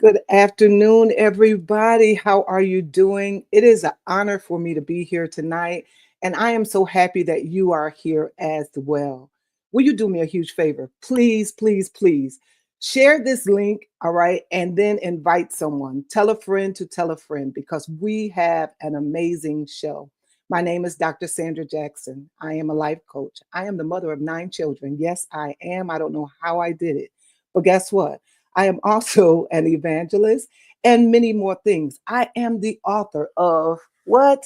Good afternoon, everybody. How are you doing? It is an honor for me to be here tonight, and I am so happy that you are here as well. Will you do me a huge favor? Please, please, please share this link, all right, and then invite someone. Tell a friend to tell a friend because we have an amazing show. My name is Dr. Sandra Jackson. I am a life coach. I am the mother of 9 children. Yes, I am. I don't know how I did it, but guess what? I am also an evangelist and many more things. I am the author of what?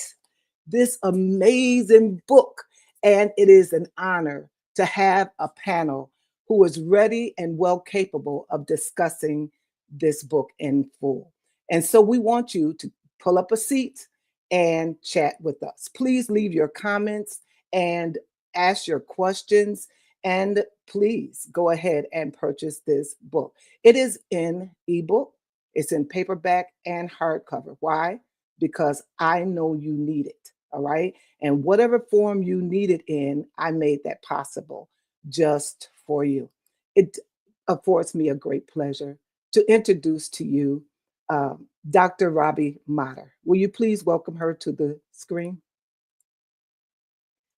This amazing book. And it is an honor to have a panel who is ready and well capable of discussing this book in full. And so we want you to pull up a seat and chat with us. Please leave your comments and ask your questions. And please go ahead and purchase this book. It is in ebook, it's in paperback and hardcover. Why? Because I know you need it. All right. And whatever form you need it in, I made that possible just for you. It affords me a great pleasure to introduce to you Dr. Robbie Motter. Will you please welcome her to the screen?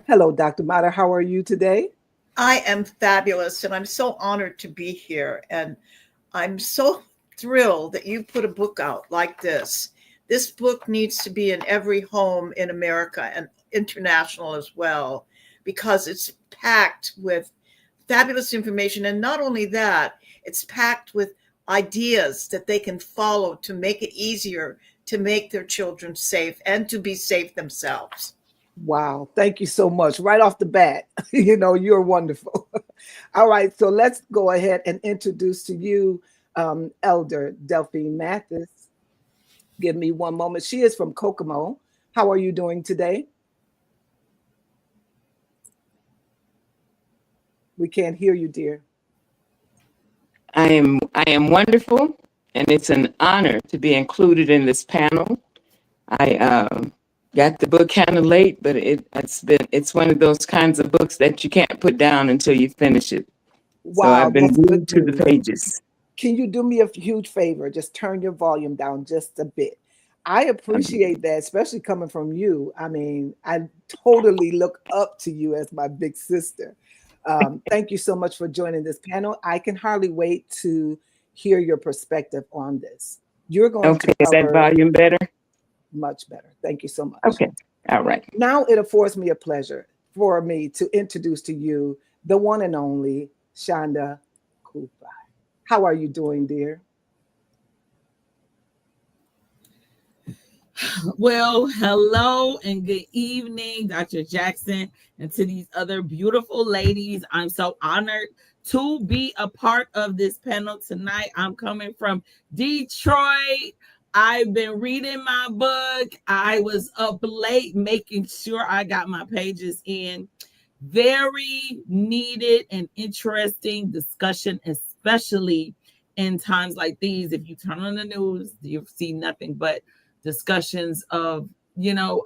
Hello, Dr. Motter. How are you today? I am fabulous, and I'm so honored to be here. And I'm so thrilled that you put a book out like this. This book needs to be in every home in America and international as well, because it's packed with fabulous information. And not only that, it's packed with ideas that they can follow to make it easier to make their children safe and to be safe themselves. Wow, thank you so much. Right off the bat, you're wonderful. All right, so let's go ahead and introduce to you Elder Delphine Mathis. Give me one moment. She is from Kokomo. How are you doing today? We can't hear you, dear. I am wonderful, and it's an honor to be included in this panel. I got the book kind of late, but it's one of those kinds of books that you can't put down until you finish it. So Wow, I've been that's glued good to the news. pages. Can you do me a huge favor? Just turn your volume down just a bit. I appreciate that, especially coming from you. I mean, I totally look up to you as my big sister. Thank you so much for joining this panel. I can hardly wait to hear your perspective on this. You're going to Okay, is that cover volume better? much better. Thank you so much. Okay, all right. Now it affords me a pleasure for me to introduce to you the one and only Shonda Cooper. How are you doing, dear? Well, hello and good evening, Dr. Jackson, and to these other beautiful ladies. I'm so honored to be a part of this panel tonight. I'm coming from Detroit. I've been reading my book. I was up late making sure I got my pages in. Very needed and interesting discussion, especially in times like these. If you turn on the news, you see nothing but discussions of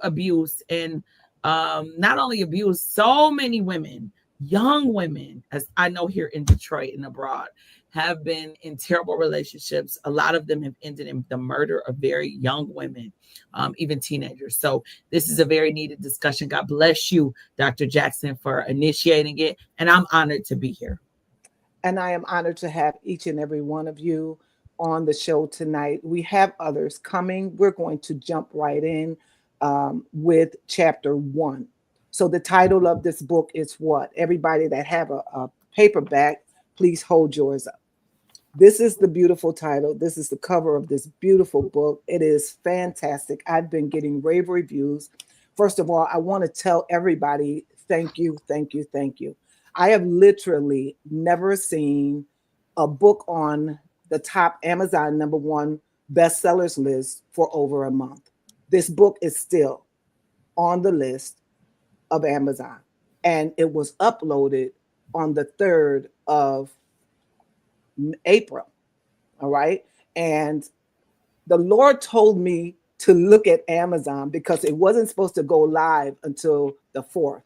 abuse and not only abuse, so many women, young women, as I know here in Detroit and abroad, have been in terrible relationships. A lot of them have ended in the murder of very young women, even teenagers. So this is a very needed discussion. God bless you, Dr. Jackson, for initiating it, and I'm honored to be here. And I am honored to have each and every one of you on the show tonight. We have others coming. We're going to jump right in with chapter 1. So the title of this book is what? Everybody that have a paperback, please hold yours up. This is the beautiful title. This is the cover of this beautiful book. It is fantastic. I've been getting rave reviews. First of all, I want to tell everybody thank you, thank you, thank you. I have literally never seen a book on the top Amazon #1 bestsellers list for over a month. This book is still on the list of Amazon, and it was uploaded on the 3rd of April. All right. And the Lord told me to look at Amazon because it wasn't supposed to go live until the 4th.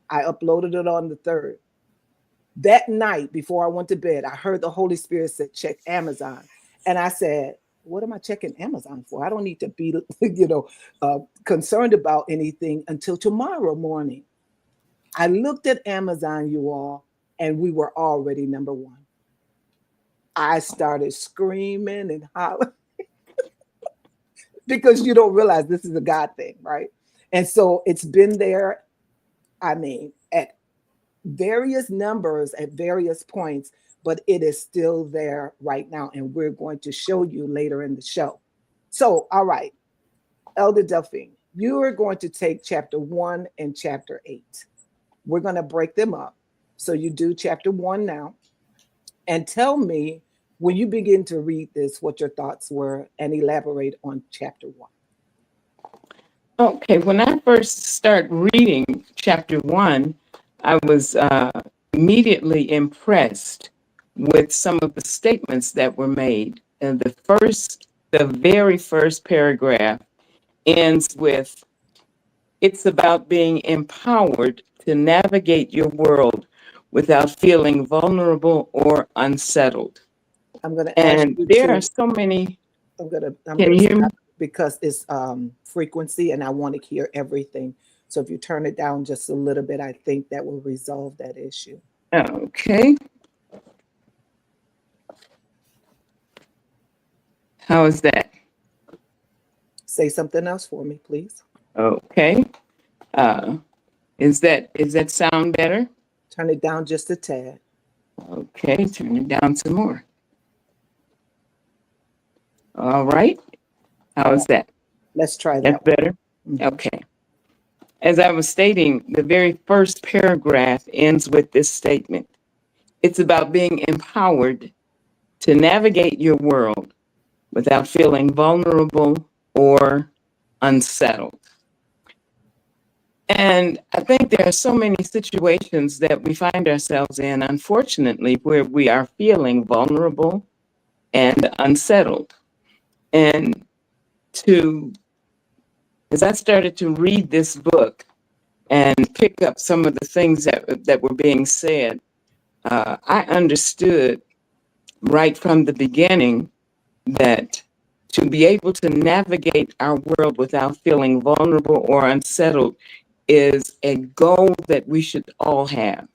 I uploaded it on the 3rd. That night before I went to bed, I heard the Holy Spirit say, check Amazon. And I said, what am I checking Amazon for? I don't need to be, concerned about anything until tomorrow morning. I looked at Amazon, you all, and we were already number one. I started screaming and hollering because you don't realize this is a God thing, right? And so it's been there, I mean, at various numbers at various points, but it is still there right now. And we're going to show you later in the show. So, all right, Elder Delphine, you are going to take chapter 1 and chapter 8. We're going to break them up. So you do chapter 1 now, and tell me when you begin to read this, what your thoughts were, and elaborate on chapter 1. Okay, when I first start reading chapter 1, I was immediately impressed with some of the statements that were made. And the very first paragraph ends with, it's about being empowered to navigate your world without feeling vulnerable or unsettled. I'm going to ask And you there are to, so many. I'm Can going you to hear me? stop because it's frequency and I want to hear everything. So if you turn it down just a little bit, I think that will resolve that issue. Okay. How is that? Say something else for me, please. Okay. Is that sound better? Turn it down just a tad. Okay, turn it down some more. All right. How is that? Let's try That's that better? one. Okay. As I was stating, the very first paragraph ends with this statement. It's about being empowered to navigate your world without feeling vulnerable or unsettled. And I think there are so many situations that we find ourselves in, unfortunately, where we are feeling vulnerable and unsettled. And as I started to read this book and pick up some of the things that were being said, I understood right from the beginning that to be able to navigate our world without feeling vulnerable or unsettled is a goal that we should all have.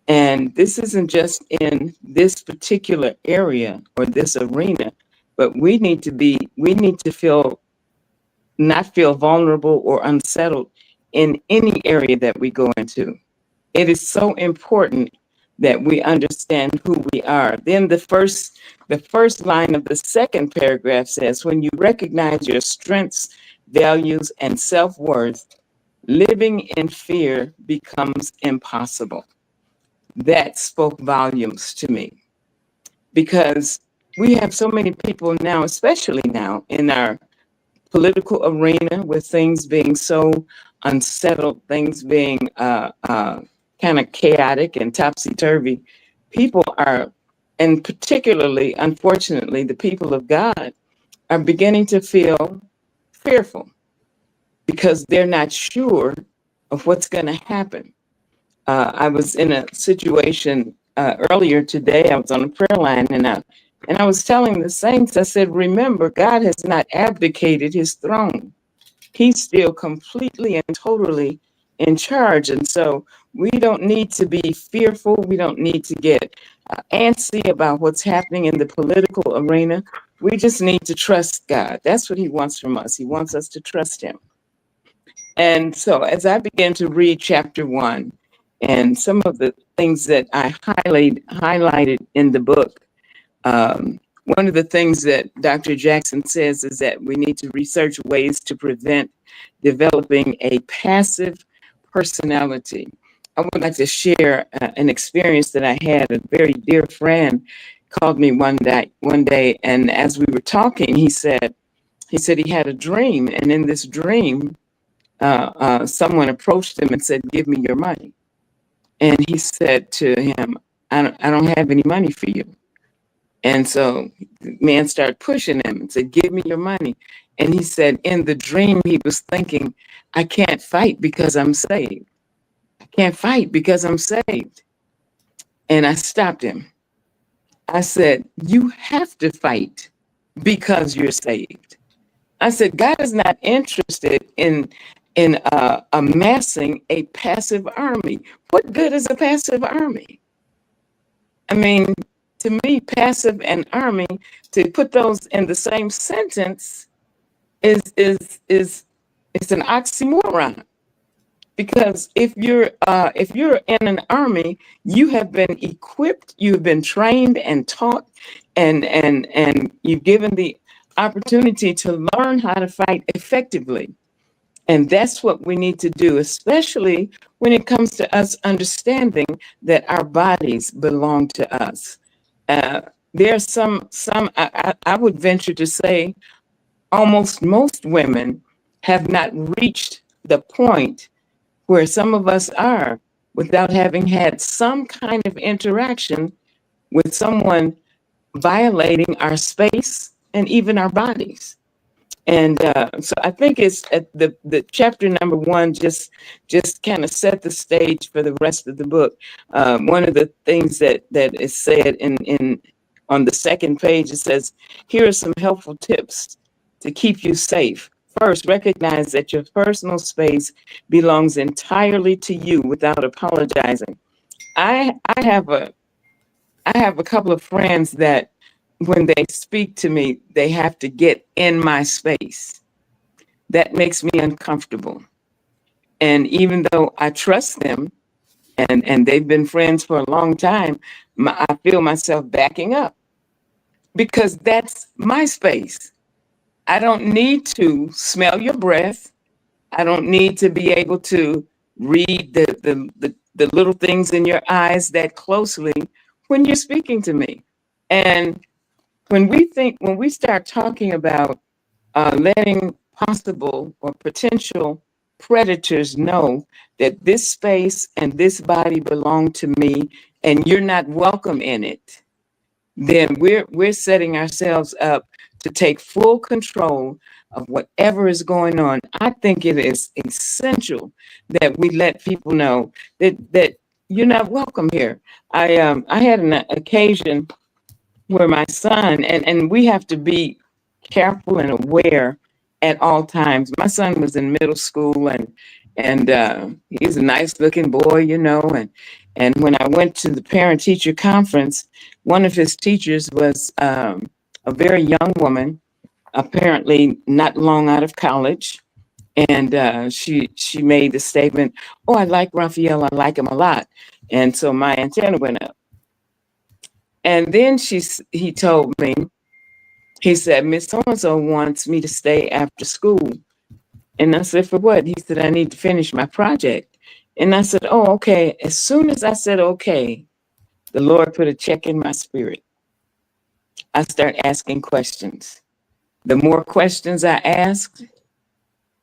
And this isn't just in this particular area or this arena, but we need to not feel vulnerable or unsettled in any area that we go into. It is so important that we understand who we are. Then the first line of the second paragraph says, when you recognize your strengths, values, and self-worth, living in fear becomes impossible. That spoke volumes to me, because we have so many people now, especially now in our political arena, with things being so unsettled, things being kind of chaotic and topsy-turvy. People are, and particularly, unfortunately, the people of God are beginning to feel fearful because they're not sure of what's going to happen. I was in a situation earlier today. I was on a prayer line, and I was telling the saints, I said, remember, God has not abdicated his throne. He's still completely and totally in charge. And so we don't need to be fearful. We don't need to get antsy about what's happening in the political arena. We just need to trust God. That's what he wants from us. He wants us to trust him. And so as I began to read chapter 1, and some of the things that I highlighted in the book, one of the things that Dr. Jackson says is that we need to research ways to prevent developing a passive personality. I would like to share an experience that I had. A very dear friend called me one day, and as we were talking, he said he had a dream, and in this dream, someone approached him and said, "Give me your money." And he said to him, I don't have any money for you." And so the man started pushing him and said, "Give me your money." And he said in the dream, he was thinking, "I can't fight because I'm saved. I can't fight because I'm saved." And I stopped him. I said, you have to fight because you're saved. I said, God is not interested in amassing a passive army. What good is a passive army? I mean, to me, passive and army, to put those in the same sentence is it's an oxymoron. Because if you're in an army, you have been equipped, you've been trained and taught, and you've given the opportunity to learn how to fight effectively. And that's what we need to do, especially when it comes to us understanding that our bodies belong to us. There are I would venture to say almost most women have not reached the point where some of us are without having had some kind of interaction with someone violating our space and even our bodies. And so I think it's at the chapter number 1 just kind of set the stage for the rest of the book. One of the things that is said in on the second page, it says, here are some helpful tips to keep you safe. First, recognize that your personal space belongs entirely to you without apologizing. I have a couple of friends that when they speak to me, they have to get in my space. That makes me uncomfortable. And even though I trust them and they've been friends for a long time, I feel myself backing up because that's my space. I don't need to smell your breath. I don't need to be able to read the little things in your eyes that closely when you're speaking to me. And when we start talking about letting possible or potential predators know that this space and this body belong to me and you're not welcome in it, then we're setting ourselves up to take full control of whatever is going on. I think it is essential that we let people know that you're not welcome here. I had an occasion where my son, and we have to be careful and aware at all times. My son was in middle school and he's a nice looking boy, and when I went to the parent teacher conference, one of his teachers was a very young woman, apparently not long out of college. And she made the statement, "Oh, I like Raphael. I like him a lot." And so my antenna went up. And then he told me, he said, "Miss So-and-so wants me to stay after school." And I said, "For what?" He said, "I need to finish my project." And I said, "Oh, okay." As soon as I said, okay, the Lord put a check in my spirit. I start asking questions. The more questions I asked,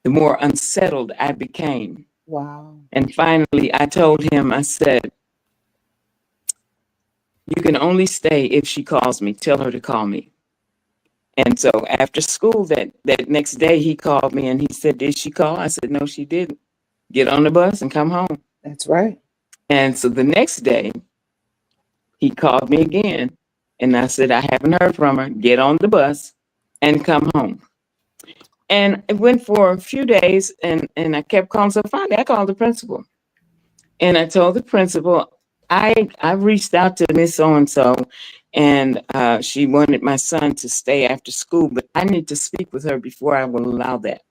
the more unsettled I became. Wow. And finally, I told him, I said, "You can only stay if she calls me. Tell her to call me." And so after school that next day, he called me and he said, "Did she call?" I said, "No, she didn't. Get on the bus and come home." That's right. And so the next day, he called me again. And I said, "I haven't heard from her. Get on the bus and come home." And it went for a few days and I kept calling. So finally, I called the principal. And I told the principal, I reached out to Miss So-and-so, and she wanted my son to stay after school, but I need to speak with her before I will allow that.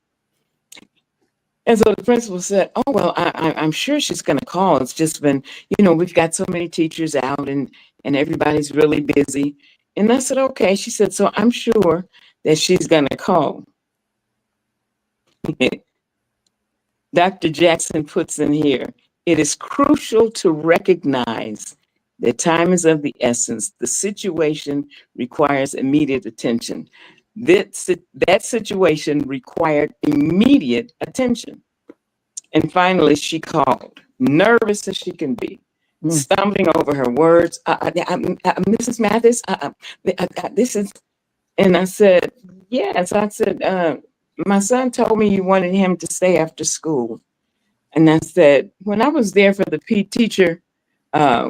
And so the principal said, "Oh, well, I'm sure she's going to call. It's just been, we've got so many teachers out and everybody's really busy." And I said, "Okay." She said, "So I'm sure that she's going to call." Dr. Jackson puts in here, "It is crucial to recognize that time is of the essence. The situation requires immediate attention." That situation required immediate attention. And finally, she called, nervous as she can be, stumbling over her words. "Mrs. Mathis, this is," and I said, "Yes." I said, "My son told me you wanted him to stay after school." And I said, "When I was there for the teacher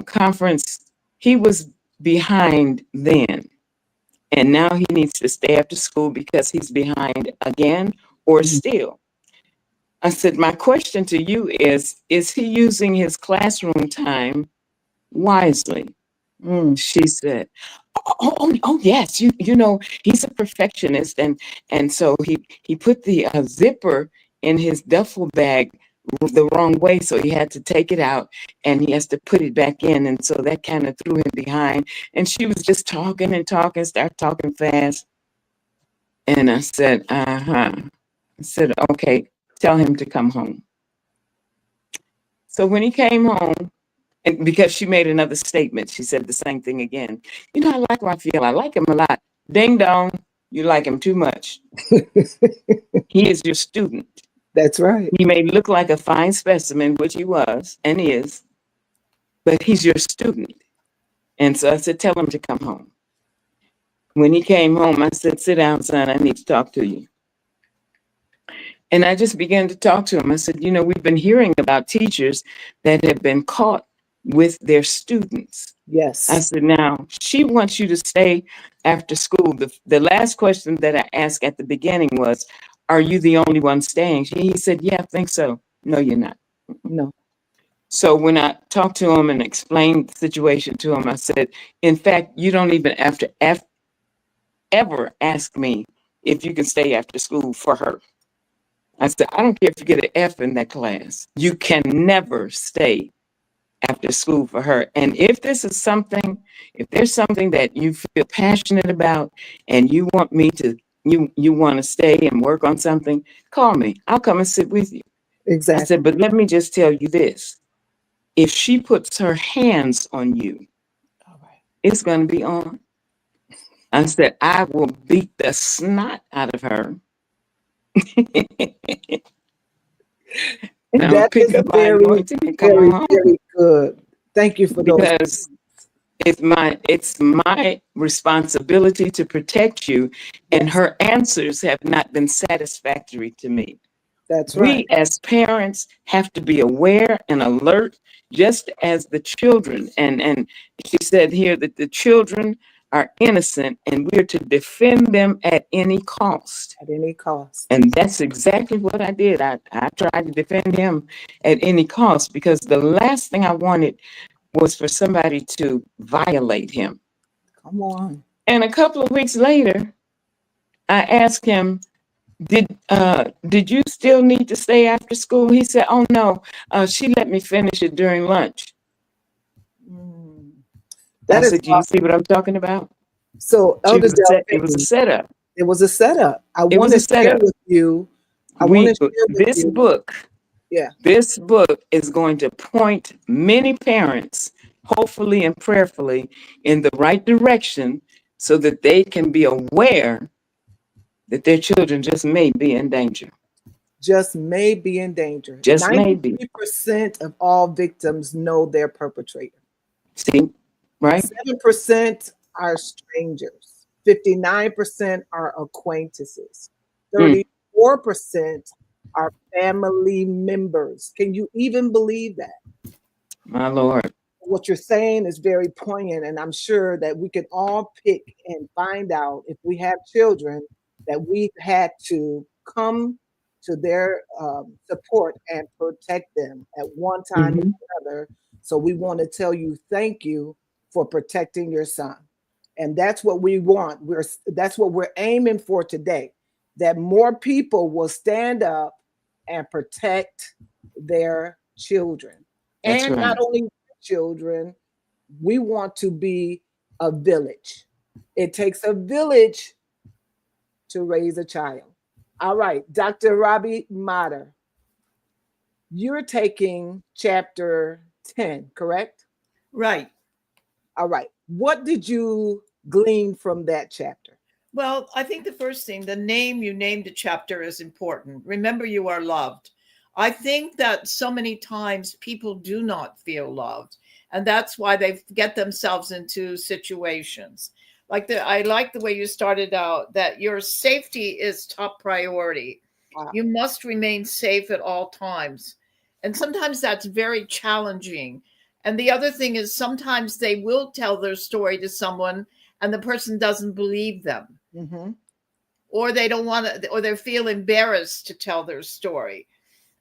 conference, he was behind then. And now he needs to stay after school because he's behind again or still. I said, my question to you is he using his classroom time wisely? She said, oh yes, you know, he's a perfectionist. And so he put the zipper in his duffel bag the wrong way. So he had to take it out and he has to put it back in. And so that kind of threw him behind. And she was just talking and talking, start talking fast. And I said, I said, okay, tell him to come home. So when he came home, and because she made another statement, she said the same thing again. You know, I like Raphael. I like him a lot. Ding dong, you like him too much. He is your student. That's right. He may look like a fine specimen, which he was and is, but he's your student. And so I said, tell him to come home. When he came home, I said, sit down, son. I need to talk to you. And I just began to talk to him. I said, you know, we've been hearing about teachers that have been caught with their students. Yes. I said, now, she wants you to stay after school. The last question that I asked at the beginning was, are you the only one staying? He said, yeah, I think so. No, you're not. No. So when I talked to him and explained the situation to him, I said, in fact, you don't even have to ever ask me if you can stay after school for her. I said, I don't care if you get an F in that class. You can never stay after school for her. And if this is something, if there's something that you feel passionate about and you want me to, you want to stay and work on something, call me. I'll come and sit with you. Exactly. I said, but let me just tell you this. If she puts her hands on you, All right. it's going to be on. I said, I will beat the snot out of her. And That is very, very, very good. Thank you for those. Because it's my responsibility to protect you, and Yes. her answers have not been satisfactory to me. That's right. We as parents have to be aware and alert, just as the children. And she said here that the children are innocent and we're to defend them at any cost. At any cost. And that's exactly what I did. I tried to defend him at any cost, because the last thing I wanted was for somebody to violate him. Come on. And a couple of weeks later, I asked him, did you still need to stay after school? He said, oh no, she let me finish it during lunch. That I is said, do you see what I'm talking about? so, Elder It was a setup. It was a setup. I It want was to a share setup. with you. This book, Yeah. this book is going to point many parents, hopefully and prayerfully, in the right direction so that they can be aware that their children just may be in danger. Just may be in danger. Just may be. 93% of all victims know their perpetrator. See, right? 7% are strangers. 59% are acquaintances. 34% are family members. Can you even believe that? My Lord. What you're saying is very poignant, and I'm sure that we can all pick and find out, if we have children, that we've had to come to their support and protect them at one time or another. So we want to tell you thank you for protecting your son. And that's what we want. That's what we're aiming for today, that more people will stand up and protect their children. That's And right. not only children, we want to be a village. It takes a village to raise a child. All right, Dr. Robbie Matter, you're taking chapter 10, correct? Right. All right. What did you glean from that chapter? Well, I think the first thing, the name you named the chapter is important. Remember, you are loved. I think that so many times people do not feel loved, and that's why they get themselves into situations. I like the way you started out, that your safety is top priority. Wow. You must remain safe at all times. And sometimes that's very challenging. And the other thing is sometimes they will tell their story to someone and the person doesn't believe them. Mm-hmm. Or they don't want to, or they feel embarrassed to tell their story.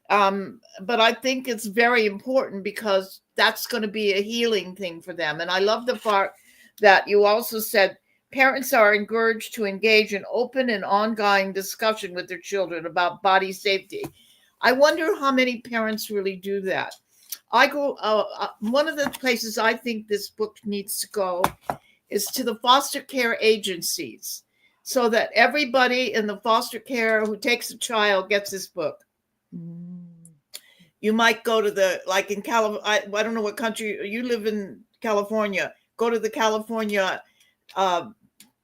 But I think it's very important because that's going to be a healing thing for them. And I love the part that you also said parents are encouraged to engage in open and ongoing discussion with their children about body safety. I wonder how many parents really do that. One of the places I think this book needs to go is to the foster care agencies, so that everybody in the foster care who takes a child gets this book. You might go to the, like in California, I don't know what country you live in, California, go to the California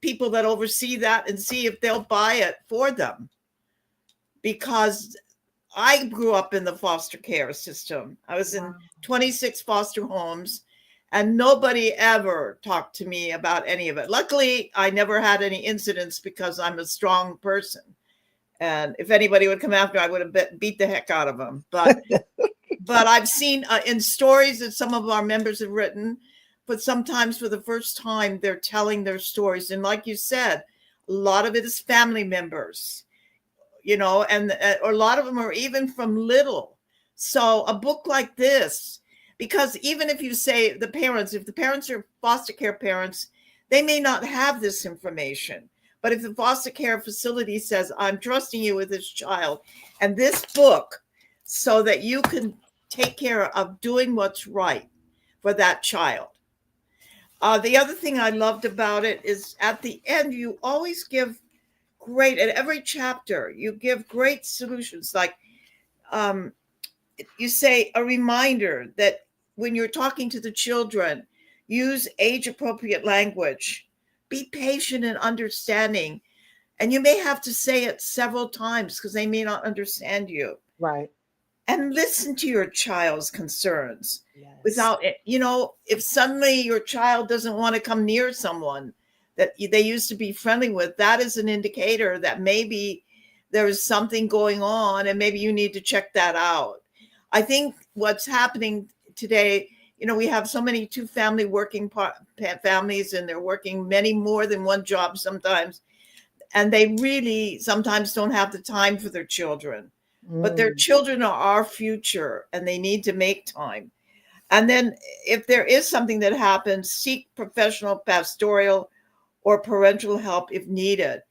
people that oversee that and see if they'll buy it for them. Because I grew up in the foster care system. I was in 26 foster homes and nobody ever talked to me about any of it. Luckily, I never had any incidents because I'm a strong person. And if anybody would come after, I would have beat the heck out of them. But but I've seen in stories that some of our members have written, but sometimes for the first time, they're telling their stories. And like you said, a lot of it is family members, you know, and or a lot of them are even from little. So a book like this, because even if you say if the parents are foster care parents, they may not have this information. But if the foster care facility says, I'm trusting you with this child and this book so that you can take care of doing what's right for that child. The other thing I loved about it is at the end, you always give great, at every chapter, you give great solutions. Like you say a reminder that when you're talking to the children, use age-appropriate language. Be patient and understanding. And you may have to say it several times because they may not understand you. Right. And listen to your child's concerns. Yes. Without it, you know, if suddenly your child doesn't want to come near someone that they used to be friendly with, that is an indicator that maybe there is something going on and maybe you need to check that out. I think what's happening today, you know, we have so many two-family working families and they're working many more than one job sometimes. And they really sometimes don't have the time for their children. But their children are our future and they need to make time. And then if there is something that happens, seek professional pastoral or parental help if needed.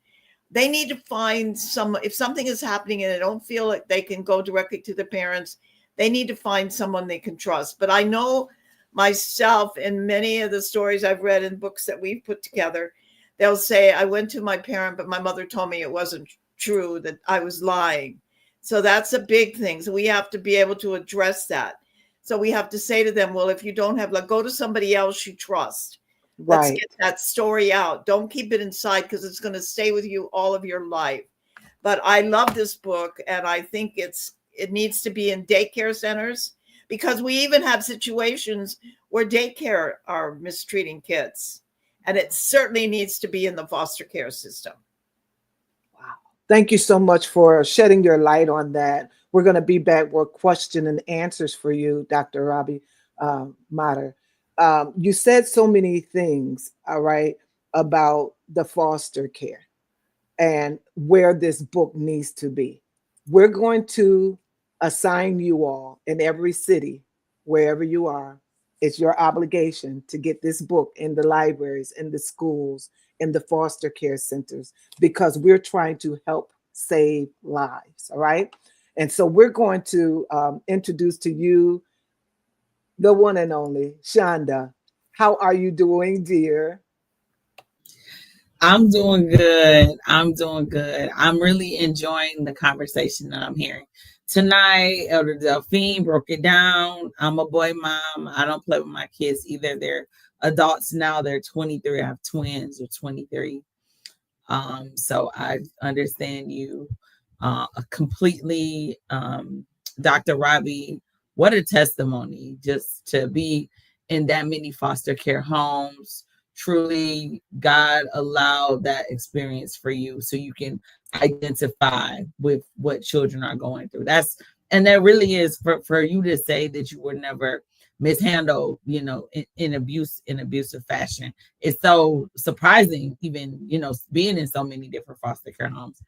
They need to find if something is happening and they don't feel like they can go directly to the parents, they need to find someone they can trust. But I know myself in many of the stories I've read in books that we've put together, they'll say, I went to my parent, but my mother told me it wasn't true, that I was lying. So that's a big thing. So we have to be able to address that. So we have to say to them, well, if you don't have, like, go to somebody else you trust. Let's get that story out. Don't keep it inside because it's going to stay with you all of your life. But I love this book. And I think it needs to be in daycare centers because we even have situations where daycare are mistreating kids. And it certainly needs to be in the foster care system. Thank you so much for shedding your light on that. We're going to be back with question and answers for you, Dr. Robbie Matter. You said so many things, all right, about the foster care and where this book needs to be. We're going to assign you all in every city, wherever you are. It's your obligation to get this book in the libraries, in the schools, in the foster care centers, because we're trying to help save lives. All right. And so we're going to introduce to you the one and only Shonda. How are you doing, dear? I'm doing good. I'm doing good. I'm really enjoying the conversation that I'm hearing tonight. Elder Delphine broke it down. I'm a boy mom. I don't play with my kids either. They're adults now. They're 23. I have twins. They're 23. So I understand you completely. Dr. Robbie, what a testimony just to be in that many foster care homes. Truly, God allowed that experience for you so you can identify with what children are going through. And that really is for you to say that you were never mishandled, in abusive fashion. It's so surprising, even, being in so many different foster care homes.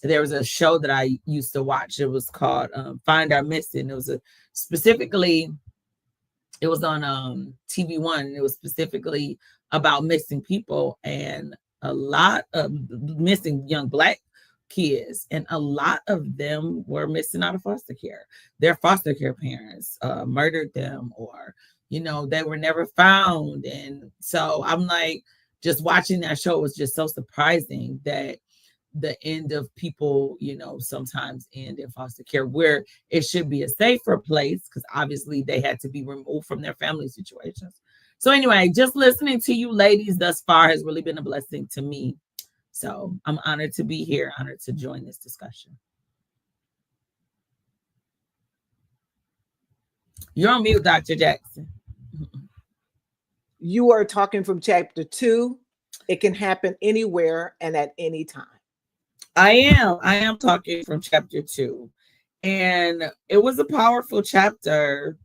There was a show that I used to watch. It was called Find Our Missing. It was it was on TV1. It was specifically about missing people, and a lot of missing young Black kids, and a lot of them were missing out of foster care. Their foster care parents murdered them, or they were never found. And so I'm like, just watching that show was just so surprising that the end of people, sometimes end in foster care, where it should be a safer place, because obviously they had to be removed from their family situations. So anyway, just listening to you ladies thus far has really been a blessing to me. So I'm honored to be here, honored to join this discussion. You're on mute, Dr. Jackson. You are talking from chapter 2. It can happen anywhere and at any time. I am talking from chapter 2. And it was a powerful chapter.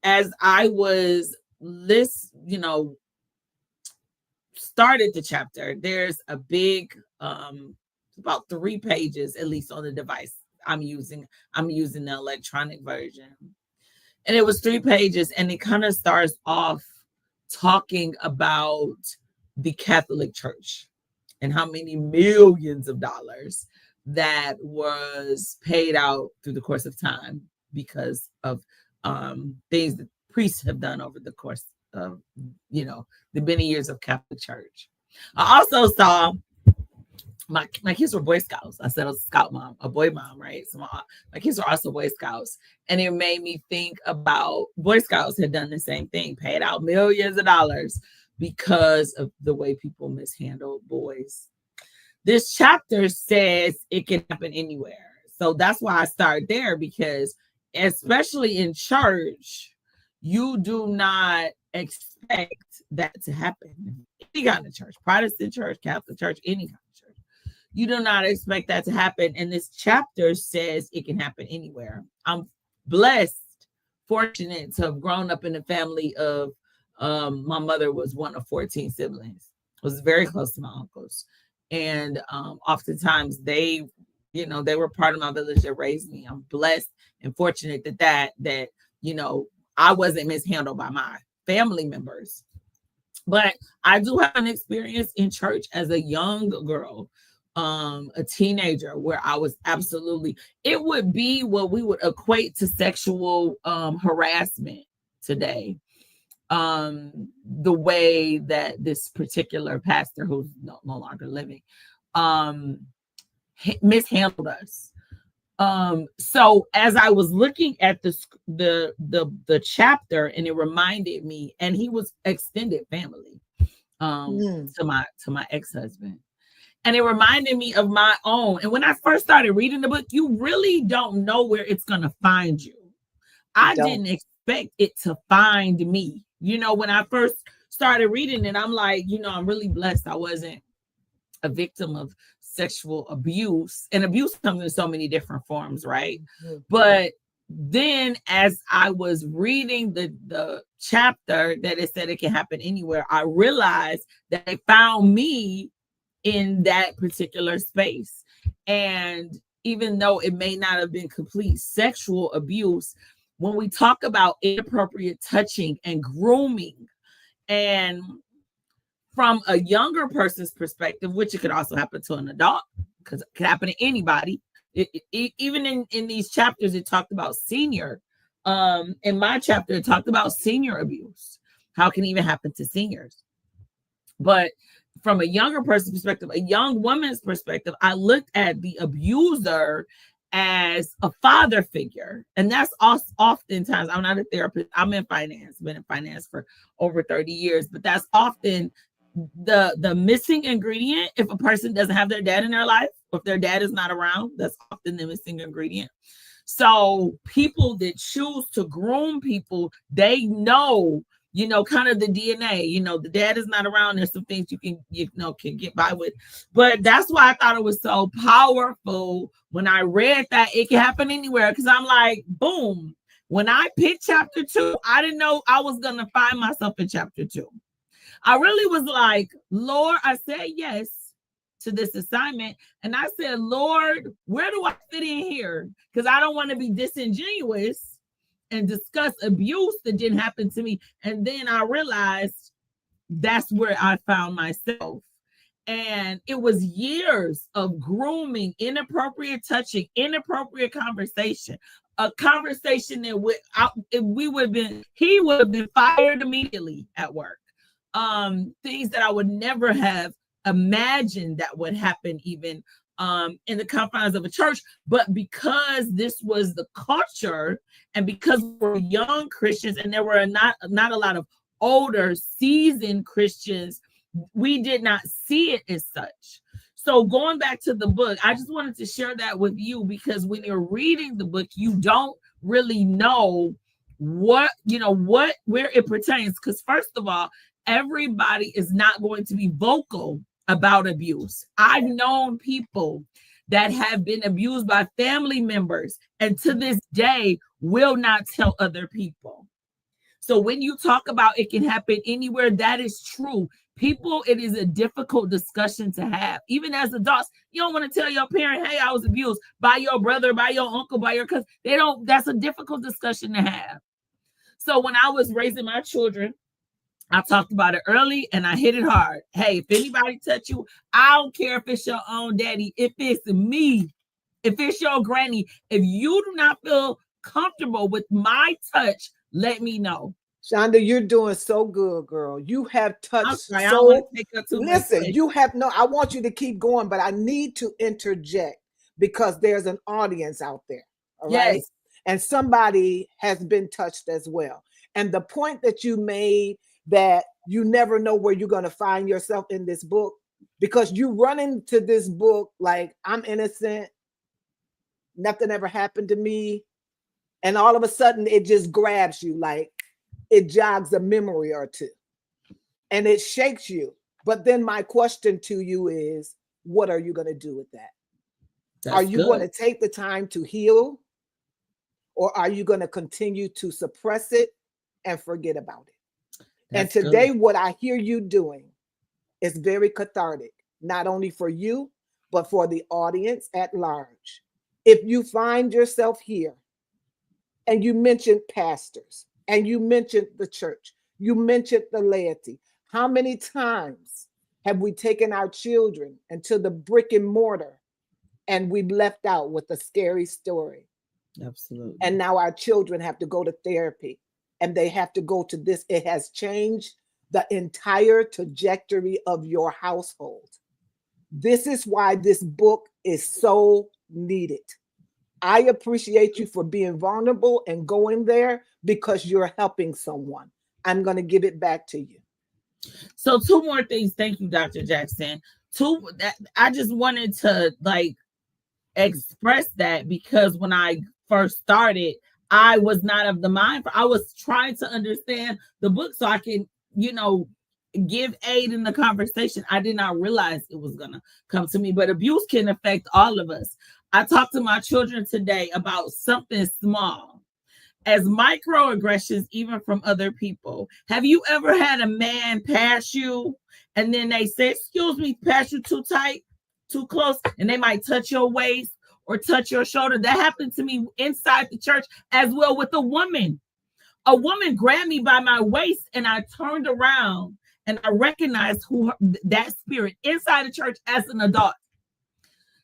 As I was started the chapter, there's a big about 3 pages, at least on the device I'm using the electronic version. And it was 3 pages, and it kind of starts off talking about the Catholic Church and how many millions of dollars that was paid out through the course of time because of things that priests have done over the course of, the many years of Catholic Church. I also saw my kids were Boy Scouts. I said I was a scout mom, a boy mom, right? So my kids were also Boy Scouts. And it made me think about Boy Scouts had done the same thing, paid out millions of dollars because of the way people mishandled boys. This chapter says it can happen anywhere. So that's why I started there, because especially in church, you do not expect that to happen. Any kind of church, Protestant church, Catholic church, any kind of church. You do not expect that to happen. And this chapter says it can happen anywhere. I'm blessed, fortunate to have grown up in a family of, my mother was one of 14 siblings, was very close to my uncles. And oftentimes they were part of my village that raised me. I'm blessed and fortunate that I wasn't mishandled by my family members. But I do have an experience in church as a young girl, a teenager, where I was it would be what we would equate to sexual harassment today. The way that this particular pastor, who's no longer living, mishandled us. So as I was looking at the chapter, and it reminded me, and he was extended family to my ex-husband, and it reminded me of my own. And when I first started reading the book, you really don't know where it's going to find you. I didn't expect it to find me. When I first started reading it, I'm like, I'm really blessed I wasn't a victim of sexual abuse. And abuse comes in so many different forms, right? Mm-hmm. But then as I was reading the chapter that it said it can happen anywhere, I realized that it found me in that particular space. And even though it may not have been complete sexual abuse, when we talk about inappropriate touching and grooming, and from a younger person's perspective, which it could also happen to an adult, because it could happen to anybody. Even in these chapters, it talked about senior. In my chapter, it talked about senior abuse. How it can even happen to seniors. But from a younger person's perspective, a young woman's perspective, I looked at the abuser as a father figure. And that's oftentimes, I'm not a therapist, I'm in finance, been in finance for over 30 years, but that's often the missing ingredient. If a person doesn't have their dad in their life, or if their dad is not around, that's often the missing ingredient. So people that choose to groom people, they know, kind of the DNA, the dad is not around. There's some things you can get by with. But that's why I thought it was so powerful when I read that it can happen anywhere. Because I'm like, boom, When I picked chapter 2, I didn't know I was going to find myself in chapter 2. I really was like, Lord, I said yes to this assignment. And I said, Lord, where do I fit in here? Because I don't want to be disingenuous and discuss abuse that didn't happen to me. And then I realized that's where I found myself. And it was years of grooming, inappropriate touching, inappropriate conversation, a conversation that he would have been fired immediately at work. Things that I would never have imagined that would happen even in the confines of a church. But because this was the culture, and because we're young Christians and there were not a lot of older, seasoned Christians, we did not see it as such. So going back to the book, I just wanted to share that with you, because when you're reading the book, you don't really know where it pertains. Because first of all, everybody is not going to be vocal about abuse. I've known people that have been abused by family members and to this day will not tell other people. So when you talk about it can happen anywhere, that is true. People, it is a difficult discussion to have. Even as adults, you don't want to tell your parent, hey, I was abused by your brother, by your uncle, by your cousin. That's a difficult discussion to have. So when I was raising my children, I talked about it early and I hit it hard. Hey, if anybody touch you, I don't care if it's your own daddy, if it's me, if it's your granny, if you do not feel comfortable with my touch, let me know. Shonda, you're doing so good, girl. You have touched I want you to keep going, but I need to interject because there's an audience out there. All right. Yes. And somebody has been touched as well. And the point that you made, that you never know where you're going to find yourself in this book, because you run into this book like, I'm innocent, nothing ever happened to me. And all of a sudden it just grabs you, like it jogs a memory or two and it shakes you. But then my question to you is, what are you going to do with that? Are you going to take the time to heal, or are you going to continue to suppress it and forget about it? And today, what I hear you doing is very cathartic, not only for you, but for the audience at large. If you find yourself here, and you mentioned pastors, and you mentioned the church, you mentioned the laity, how many times have we taken our children into the brick and mortar and we left out with a scary story? Absolutely. And now our children have to go to therapy. And they have to go to this. It has changed the entire trajectory of your household. This is why this book is so needed. I appreciate you for being vulnerable and going there, because you're helping someone. I'm going to give it back to you. So 2 more things. Thank you, Dr. Jackson. I just wanted to express that, because when I first started, I was not of the mind. I was trying to understand the book so I can, give aid in the conversation. I did not realize it was going to come to me, but abuse can affect all of us. I talked to my children today about something small as microaggressions, even from other people. Have you ever had a man pass you and then they say, excuse me, pass you too tight, too close, and they might touch your waist or touch your shoulder? That happened to me inside the church as well with a woman. A woman grabbed me by my waist and I turned around and I recognized that spirit inside the church as an adult.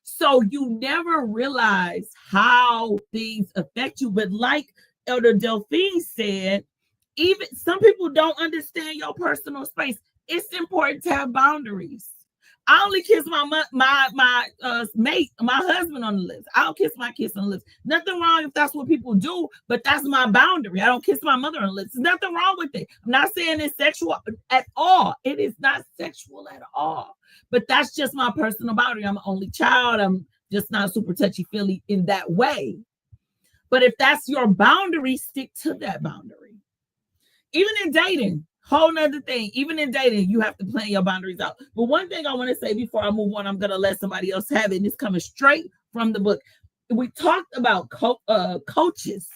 So you never realize how things affect you. But like Elder Delphine said, even some people don't understand your personal space. It's important to have boundaries. I only kiss my mate, my husband on the lips. I don't kiss my kids on the lips. Nothing wrong if that's what people do, but that's my boundary. I don't kiss my mother on the lips. There's nothing wrong with it. I'm not saying it's sexual at all. It is not sexual at all. But that's just my personal boundary. I'm an only child. I'm just not super touchy-feely in that way. But if that's your boundary, stick to that boundary. Even in dating. Whole nother thing. Even in dating, you have to plan your boundaries out. But one thing I want to say before I move on, I'm going to let somebody else have it. And it's coming straight from the book. We talked about coaches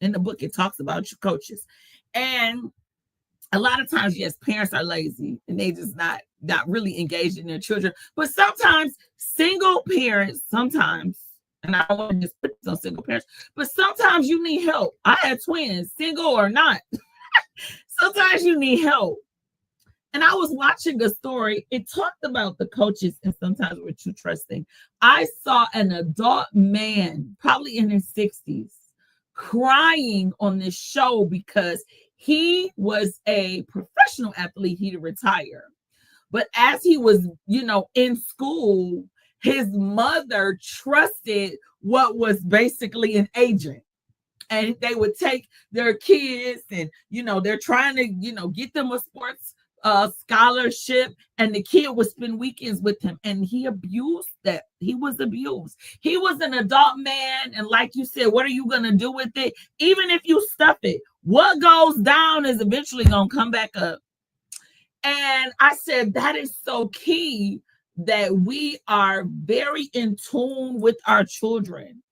In the book, it talks about your coaches. And a lot of times, yes, parents are lazy and they just not really engaged in their children. But sometimes single parents, and I don't want to just put this on single parents, but sometimes you need help. I had twins, single or not. Sometimes you need help. And I was watching a story. It talked about the coaches, and sometimes we're too trusting. I saw an adult man, probably in his 60s, crying on this show because he was a professional athlete. He retired. But as he was, in school, his mother trusted what was basically an agent. And they would take their kids and, they're trying to, get them a sports scholarship, and the kid would spend weekends with him, and he abused that. He was abused. He was an adult man, and like you said, what are you going to do with it? Even if you stuff it, what goes down is eventually going to come back up. And I said, that is so key, that we are very in tune with our children,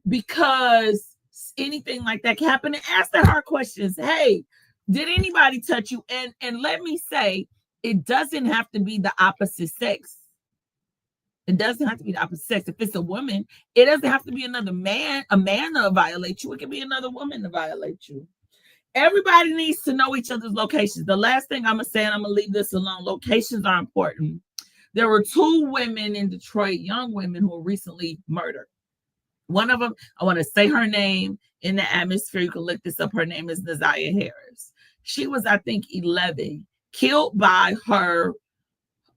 because anything like that can happen. And ask the hard questions. Hey, did anybody touch you? And let me say, it doesn't have to be the opposite sex. It doesn't have to be the opposite sex. If it's a woman, it doesn't have to be another man, a man to violate you. It can be another woman to violate you. Everybody needs to know each other's locations. The last thing I'm going to say, and I'm going to leave this alone, locations are important. There were 2 women in Detroit, young women, who were recently murdered. One of them, I want to say her name in the atmosphere. You can look this up. Her name is Naziah Harris. She was, I think, 11, killed by her,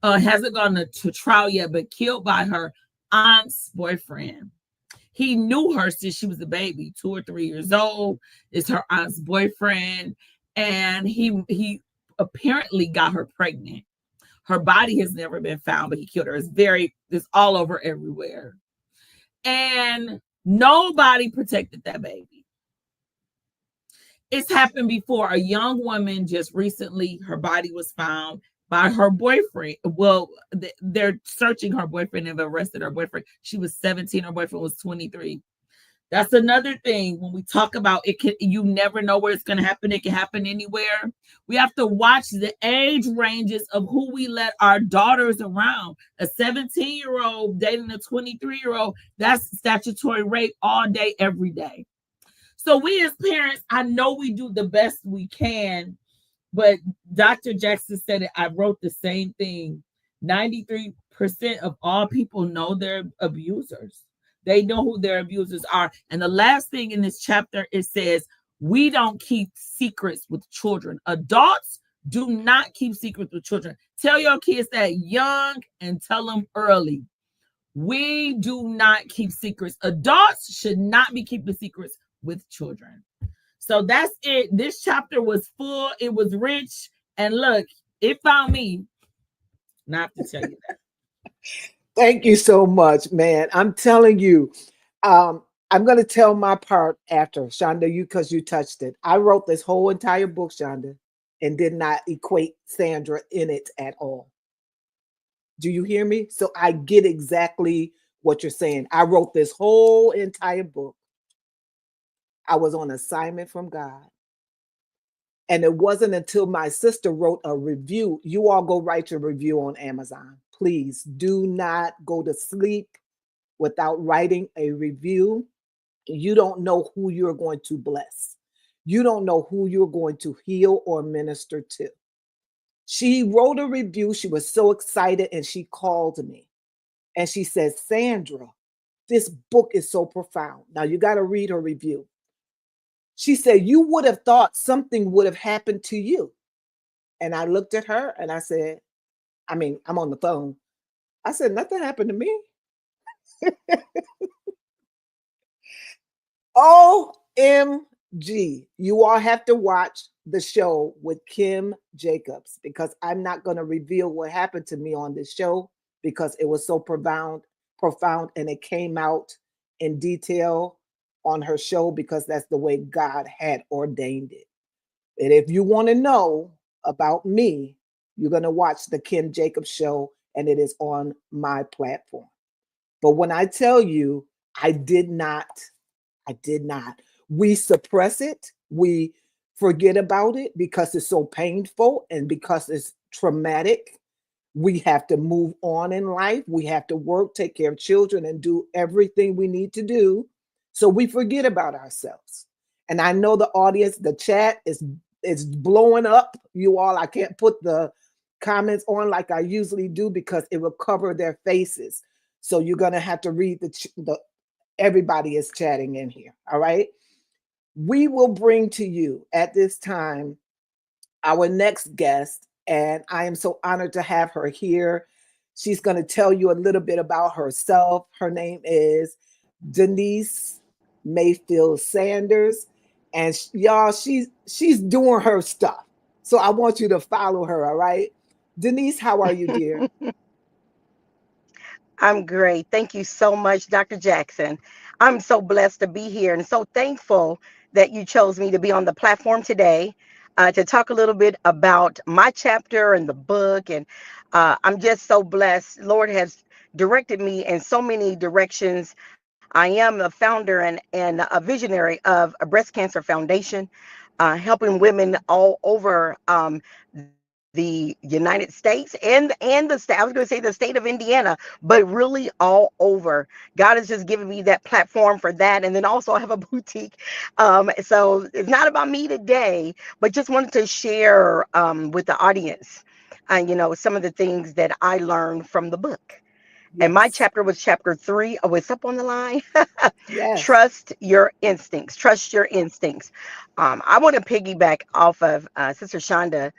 hasn't gone to trial yet, but killed by her aunt's boyfriend. He knew her since she was a baby, 2 or 3 years old. Is her aunt's boyfriend. And he apparently got her pregnant. Her body has never been found, but he killed her. It's all over everywhere. And nobody protected that baby. It's happened before. A young woman just recently, her body was found by her boyfriend. Well, they're searching her boyfriend and have arrested her boyfriend. She was 17. Her boyfriend was 23. That's another thing when we talk about it. You never know where it's going to happen. It can happen anywhere. We have to watch the age ranges of who we let our daughters around. A 17-year-old dating a 23-year-old, that's statutory rape all day, every day. So we as parents, I know we do the best we can, but Dr. Jackson said it. I wrote the same thing. 93% of all people know their abusers. They know who their abusers are. And the last thing in this chapter, it says, we don't keep secrets with children. Adults do not keep secrets with children. Tell your kids that young and tell them early. We do not keep secrets. Adults should not be keeping secrets with children. So that's it. This chapter was full. It was rich. And look, it found me. Not to tell you that. Thank you so much, man. I'm telling you, I'm going to tell my part after, Shonda, because you touched it. I wrote this whole entire book, Shonda, and did not equate Sandra in it at all. Do you hear me? So I get exactly what you're saying. I wrote this whole entire book. I was on assignment from God. And it wasn't until my sister wrote a review. You all go write your review on Amazon. Please do not go to sleep without writing a review. You don't know who you're going to bless. You don't know who you're going to heal or minister to. She wrote a review. She was so excited, and she called me. And she said, Sandra, this book is so profound. Now you got to read her review. She said, you would have thought something would have happened to you. And I looked at her and I said, I'm on the phone. I said, nothing happened to me. OMG. You all have to watch the show with Kim Jacobs, because I'm not going to reveal what happened to me on this show because it was so profound, and it came out in detail on her show because that's the way God had ordained it. And if you want to know about me, you're going to watch the Kim Jacobs show, and it is on my platform. But when I tell you, I did not we suppress it, we forget about it because it's so painful and because it's traumatic. We have to move on in life. We have to work, take care of children, and do everything we need to do. So we forget about ourselves. And I know the audience, the chat is blowing up. You all, I can't put the comments on like I usually do because it will cover their faces. So you're gonna have to read the everybody is chatting in here. All right. We will bring to you at this time our next guest, and I am so honored to have her here. She's going to tell you a little bit about herself. Her name is Denise Mayfield Sanders, and y'all, she's doing her stuff. So I want you to follow her, all right? Denise, how are you, dear? I'm great. Thank you so much, Dr. Jackson. I'm so blessed to be here and so thankful that you chose me to be on the platform today to talk a little bit about my chapter and the book. And I'm just so blessed. Lord has directed me in so many directions. I am the founder and a visionary of a breast cancer foundation, helping women all over the United States and the state. I was going to say the state of Indiana, but really all over. God has just given me that platform for that, and then also I have a boutique. So it's not about me today, but just wanted to share with the audience, some of the things that I learned from the book. And my Yes. chapter was chapter 3. Oh, it's up on the line. Yes. Trust your instincts. Trust your instincts. I want to piggyback off of Sister Shonda.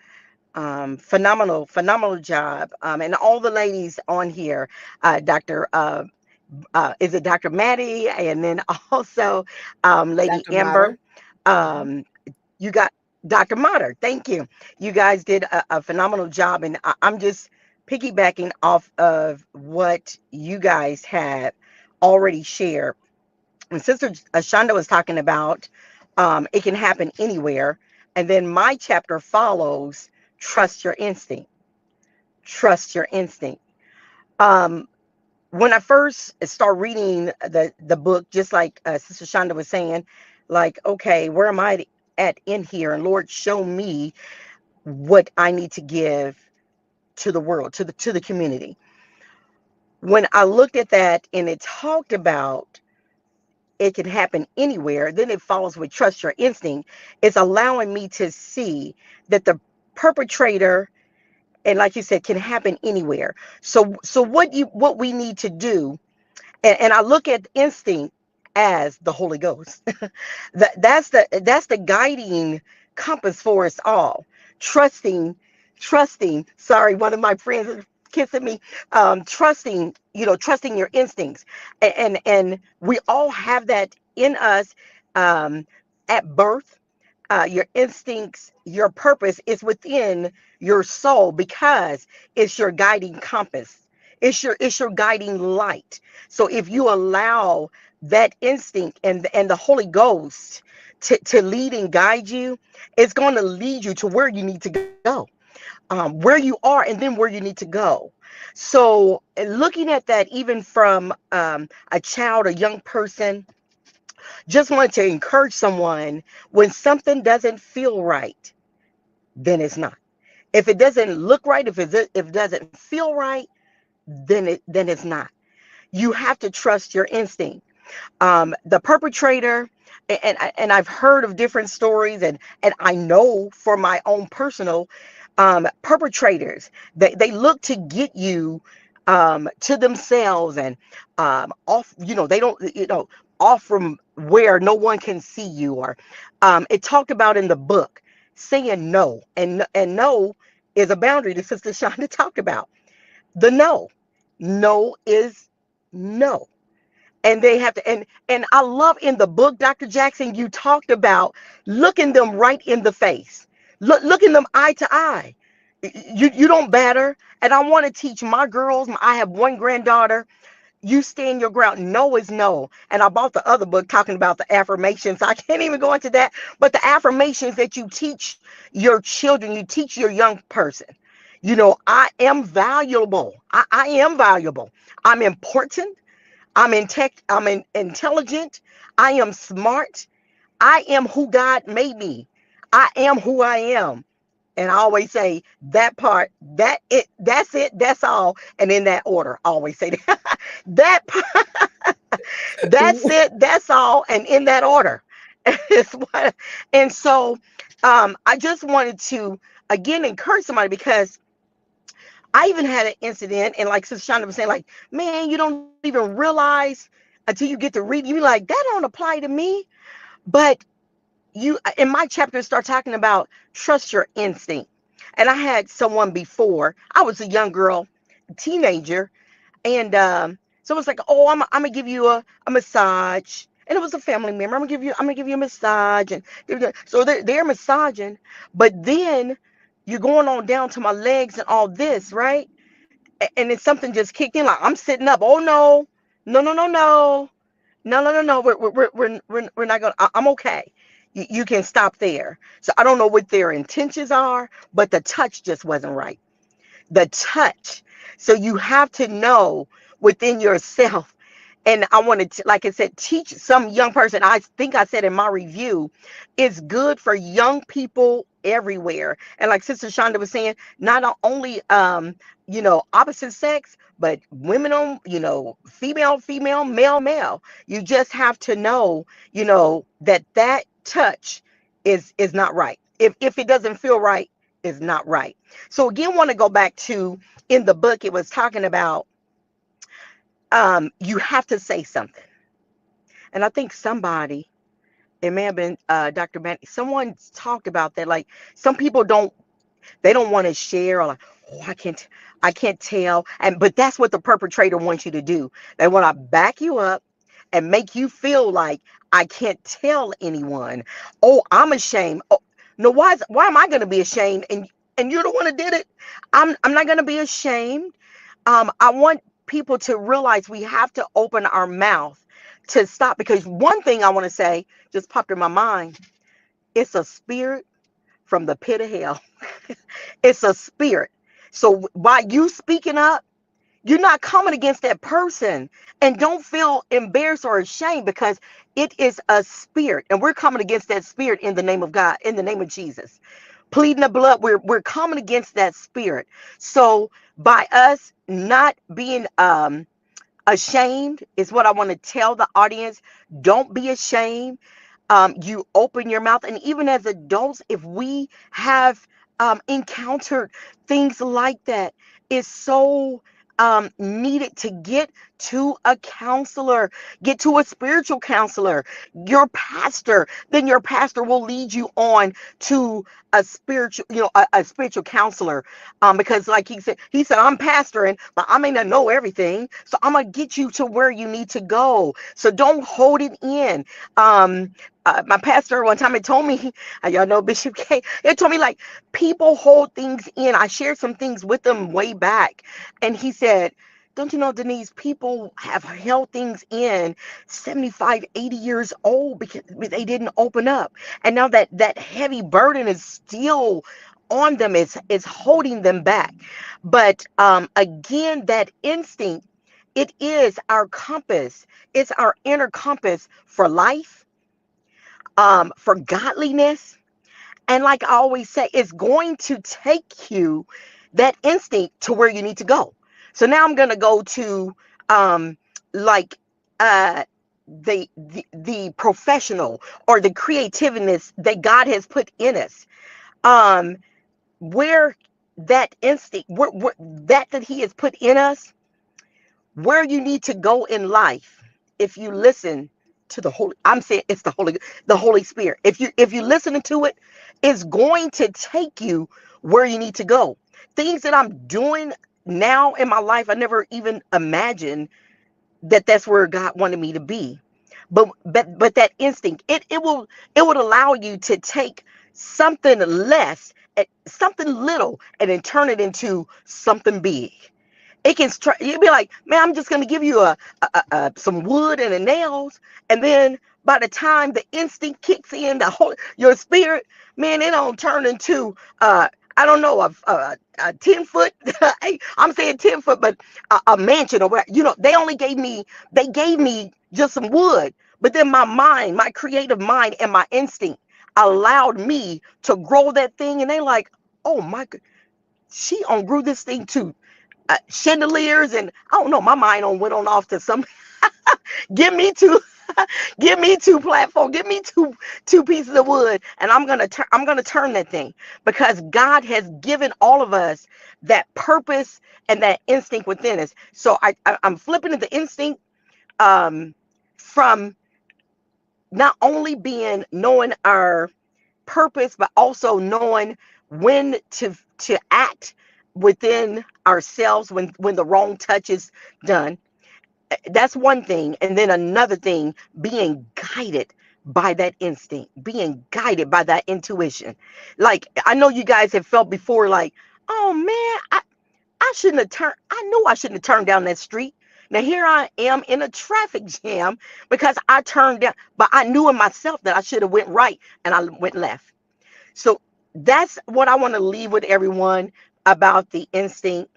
Phenomenal job. And all the ladies on here, Dr. Is it Dr. Maddie? And then also Lady Dr. Amber. Mater. Mhm. Um, you got Dr. Mater. Thank you. You guys did a phenomenal job. And I'm just piggybacking off of what you guys had already shared. And Sister Shonda was talking about it can happen anywhere. And then my chapter follows trust your instinct. Trust your instinct. Um, when I first start reading the book, just like Sister Shonda was saying, like, okay, where am I at in here? And Lord, show me what I need to give to the world, to the community. When I looked at that and it talked about it can happen anywhere, then it follows with trust your instinct. It's allowing me to see that the perpetrator, and like you said, can happen anywhere. So what we need to do, and I look at instinct as the Holy Ghost. That's the guiding compass for us all. Trusting, trusting. Sorry, one of my friends is kissing me. Trusting your instincts, and we all have that in us um, at birth. Your instincts, your purpose is within your soul because it's your guiding compass. It's your guiding light. So if you allow that instinct and the Holy Ghost to lead and guide you, it's going to lead you to where you need to go, where you are, and then where you need to go. So looking at that, even from a child, a young person, just wanted to encourage someone when something doesn't feel right, then it's not. If it doesn't look right, if it doesn't feel right, then it's not. You have to trust your instinct. The perpetrator, and I've heard of different stories, and I know for my own personal perpetrators, they look to get you to themselves and off. They don't, off from where no one can see you. Or it talked about in the book saying no, and no is a boundary that Sister Shonda talked about. The no, no is no. And they have to, and I love in the book, Dr. Jackson, you talked about looking them right in the face, looking them eye to eye. You don't batter. And I want to teach my girls. I have one granddaughter. You stand your ground. No is no. And I bought the other book talking about the affirmations. I can't even go into that. But the affirmations that you teach your children, you teach your young person. I am valuable. I am valuable. I'm important. I'm intelligent. I am smart. I am who God made me. I am who I am. And I always say that part, that's it, that's all. And in that order, I always say that. That part, that's it, that's all, and in that order. And so I just wanted to again encourage somebody, because I even had an incident, and like Sister Shonda was saying, like, man, you don't even realize until you get to read, you like, that don't apply to me. But you, in my chapter, start talking about trust your instinct. And I had someone before, I was a young girl, teenager, and someone's like, oh, I'm gonna give you a massage. And it was a family member. I'm gonna give you a massage. And so they're massaging, but then you're going on down to my legs and all this, right? And then something just kicked in, like I'm sitting up. Oh no, no, no, no, no. No, no, no, no. We're not gonna. I'm okay. You can stop there. So I don't know what their intentions are, but the touch just wasn't right. The touch. So you have to know within yourself. And I wanted to, like I said, teach some young person. I think I said in my review, it's good for young people everywhere. And like Sister Shonda was saying, not only opposite sex, but women on, female, female, male, male. You just have to know, that touch is not right. If it doesn't feel right, it's not right. So again, want to go back to, in the book, it was talking about you have to say something. And I think somebody, it may have been Dr. Manny, someone talked about that. Like, some people don't want to share, or like, oh, I can't tell. But that's what the perpetrator wants you to do. They want to back you up and make you feel like, I can't tell anyone. Oh, I'm ashamed. Oh, no, why am I going to be ashamed? And you're the one that did it. I'm not going to be ashamed. I want people to realize we have to open our mouth to stop, because one thing I want to say just popped in my mind. It's a spirit from the pit of hell. It's a spirit. So by you speaking up, you're not coming against that person. And don't feel embarrassed or ashamed, because it is a spirit. And we're coming against that spirit in the name of God, in the name of Jesus. Pleading the blood, we're coming against that spirit. So by us not being ashamed is what I want to tell the audience. Don't be ashamed. You open your mouth. And even as adults, if we have encountered things like that, it's so needed to get to a counselor, get to a spiritual counselor, your pastor. Then your pastor will lead you on to a spiritual, a spiritual counselor. Because like he said, I'm pastoring, but I may not know everything. So I'm gonna get you to where you need to go. So don't hold it in. My pastor one time, it told me, y'all know Bishop K, it told me, like, people hold things in. I shared some things with them way back. And he said, don't you know, Denise, people have held things in 75, 80 years old because they didn't open up. And now that heavy burden is still on them, is holding them back. But again, that instinct, it is our compass. It's our inner compass for life, for godliness. And like I always say, it's going to take you, that instinct, to where you need to go. So now I'm going to go to like the professional, or the creativeness that God has put in us. Where that instinct, where that he has put in us, where you need to go in life, if you listen to the Holy, I'm saying it's the Holy Spirit. If you listen to it, it's going to take you where you need to go. Things that I'm doing now in my life, I never even imagined that's where God wanted me to be. But that instinct, it would allow you to take something less, something little, and then turn it into something big. It can you'd be like, man, I'm just gonna give you some wood and the nails, and then by the time the instinct kicks in, your spirit, man, it don't turn into I don't know, a 10-foot. I'm saying 10-foot, but a mansion, or what? They gave me just some wood, But then my mind, my creative mind and my instinct allowed me to grow that thing. And they like, oh my God, she on grew this thing too. Chandeliers and I don't know, my mind on went on off to some. Give me two, give me two platform, give me two pieces of wood, and I'm gonna turn that thing because God has given all of us that purpose and that instinct within us. So I'm flipping to the instinct um, from not only being knowing our purpose, but also knowing when to act within ourselves when the wrong touch is done. That's one thing. And then another thing, being guided by that instinct, being guided by that intuition. Like I know you guys have felt before, like, oh man, I shouldn't have turned. I knew I shouldn't have turned down that street. Now here I am in a traffic jam because I turned down, but I knew in myself that I should have went right and I went left. So that's what I want to leave with everyone about the instinct.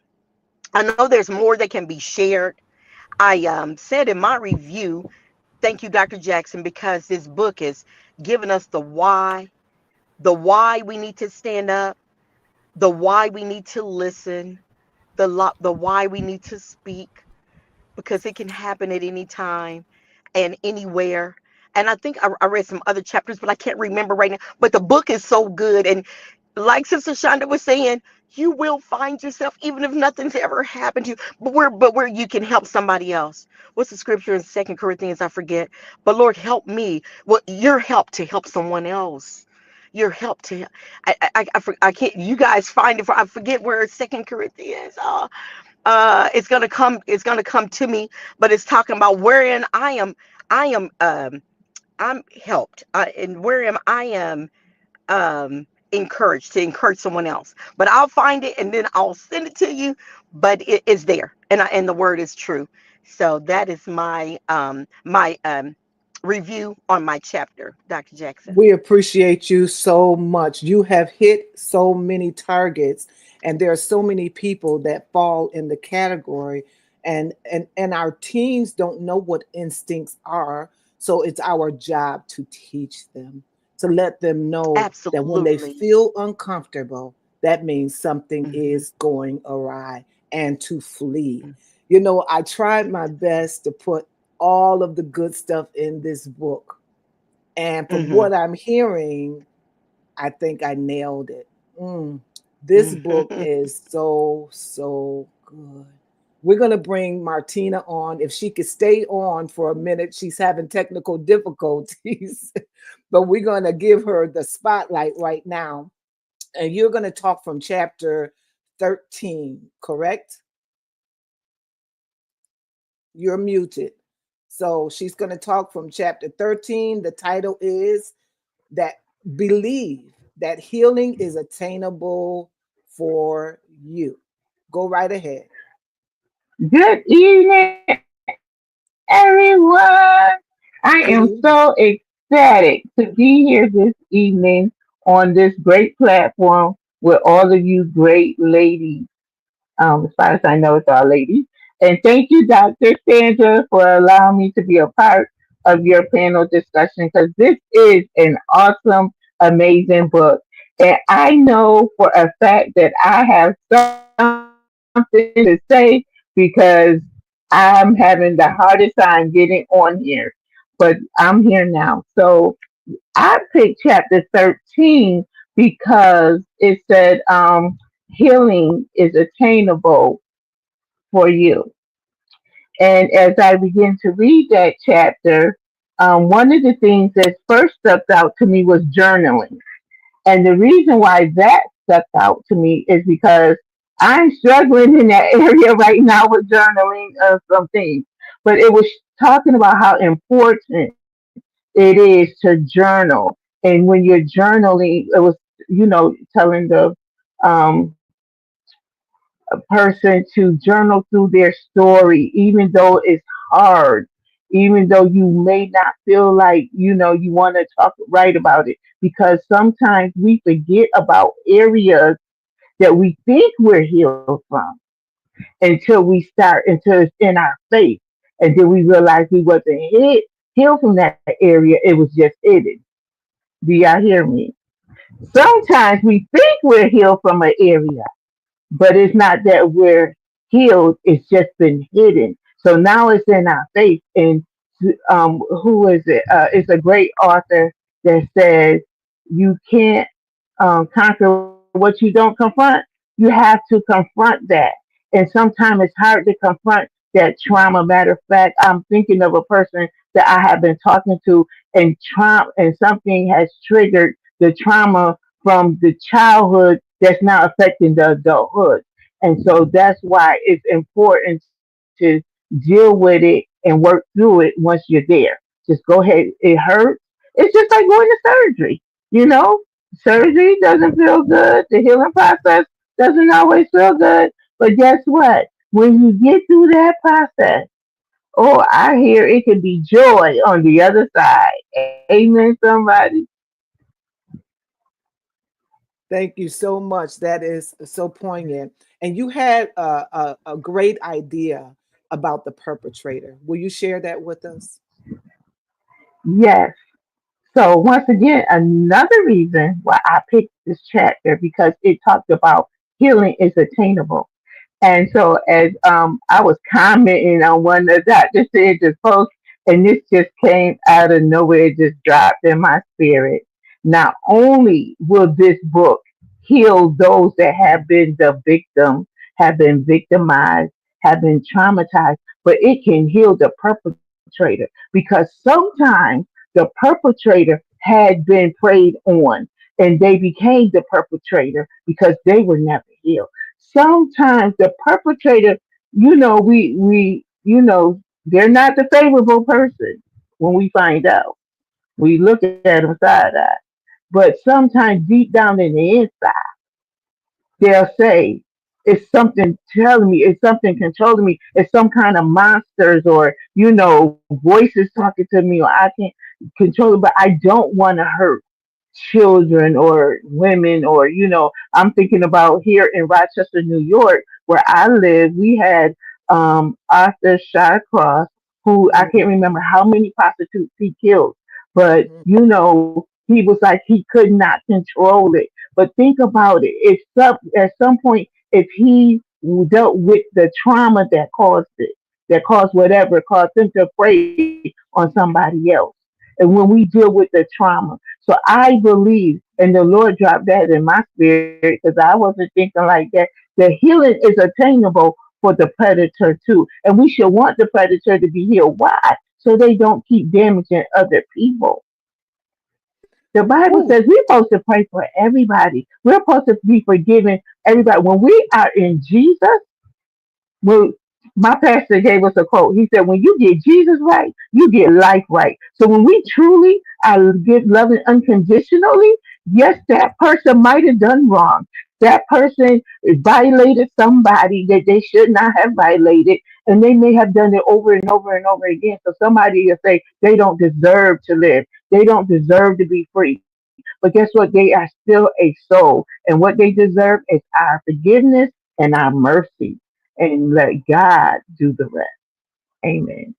I know there's more that can be shared. I said in my review, thank you, Dr. Jackson, because this book is giving us the why we need to stand up, the why we need to listen, the why we need to speak, because it can happen at any time and anywhere. And I think I read some other chapters, but I can't remember right now. But the book is so good. And like Sister Shonda was saying, you will find yourself, even if nothing's ever happened to you, but where you can help somebody else. What's the scripture in Second Corinthians? I forget. But Lord, help me. Well, your help to help someone else. Your help to I can't. You guys find it. I forget where Second Corinthians. It's gonna come to me, but it's talking about wherein I'm helped, and wherein I am encouraged to encourage someone else. But I'll find it and then I'll send it to you. But it is there, and the word is true. So that is my review on my chapter, Dr. Jackson. We appreciate you so much. You have hit so many targets, and there are so many people that fall in the category. And our teens don't know what instincts are. So it's our job to teach them, to let them know that when they Absolutely. feel uncomfortable, that means something Hmm. is going awry and to flee. You know, I tried my best to put all of the good stuff in this book, and from Hmm. what I'm hearing, I think I nailed it. Mm. This book Hmm. is so, so good. We're going to bring Martina on. If she could stay on for a minute, she's having technical difficulties, but we're going to give her the spotlight right now. And you're going to talk from chapter 13, correct? You're muted. So she's going to talk from chapter 13. The title is that believe that healing is attainable for you. Go right ahead. Good evening, everyone. I am so Good evening. ecstatic to be here this evening on this great platform with all of you great ladies. As far as I know, it's all ladies. And thank you, Dr. Sandra, for allowing me to be a part of your panel discussion because this is an awesome, amazing book. And I know for a fact that I have something to say because I'm having the hardest time getting on here. But I'm here now. So I picked chapter 13 because it said healing is attainable for you. And as I begin to read that chapter, one of the things that first stuck out to me was journaling. And the reason why that stuck out to me is because I'm struggling in that area right now with journaling of some things. But it was talking about how important it is to journal. And when you're journaling, it was, telling the um, person to journal through their story, even though it's hard, even though you may not feel like, you want to talk right about it, because sometimes we forget about areas that we think we're healed from until it's in our face. And then we realize we wasn't hit healed from that area. It was just hidden. Do y'all hear me? Sometimes we think we're healed from an area, but it's not that we're healed. It's just been hidden. So now it's in our faith. And who is it? It's a great author that says you can't conquer what you don't confront. You have to confront that. And sometimes it's hard to confront that trauma. Matter of fact, I'm thinking of a person that I have been talking to, and trauma, and something has triggered the trauma from the childhood that's now affecting the adulthood. And so that's why it's important to deal with it and work through it once you're there. Just go ahead. It hurts. It's just like going to surgery. You know, surgery doesn't feel good. The healing process doesn't always feel good. But guess what? When you get through that process, oh, I hear it can be joy on the other side. Amen, somebody. Thank you so much. That is so poignant. And you had a great idea about the perpetrator. Will you share that with us? Yes. So once again, another reason why I picked this chapter because it talked about healing is attainable. And so as I was commenting on one of Dr. Sandra's posts, and this just came out of nowhere, it just dropped in my spirit. Not only will this book heal those that have been the victim, have been victimized, have been traumatized, but it can heal the perpetrator because sometimes the perpetrator had been preyed on and they became the perpetrator because they were never healed. Sometimes the perpetrator, they're not the favorable person when we find out. We look at them side eye. But sometimes deep down in the inside, they'll say, it's something telling me, it's something controlling me, it's some kind of monsters or, voices talking to me, or I can't control it, but I don't want to hurt children or women or I'm thinking about here in Rochester, New York, where I live. We had Arthur Shawcross, who I Mhm, can't remember how many prostitutes he killed, but mhm. he was like he could not control it. But think about it, if at some point, if he dealt with the trauma that caused it, that caused whatever, caused him to prey on somebody else. And when we deal with the trauma, so I believe, and the Lord dropped that in my spirit because I wasn't thinking like that. The healing is attainable for the predator too, and we should want the predator to be healed. Why? So they don't keep damaging other people. The Bible Ooh, says we're supposed to pray for everybody. We're supposed to be forgiving everybody. When we are in Jesus, well, my pastor gave us a quote. He said, when you get Jesus right, you get life right. So when we truly are give loving unconditionally, yes, that person might have done wrong. That person violated somebody that they should not have violated, and they may have done it over and over and over again. So somebody will say they don't deserve to live. They don't deserve to be free. But guess what? They are still a soul. And what they deserve is our forgiveness and our mercy, and let God do the rest. Amen.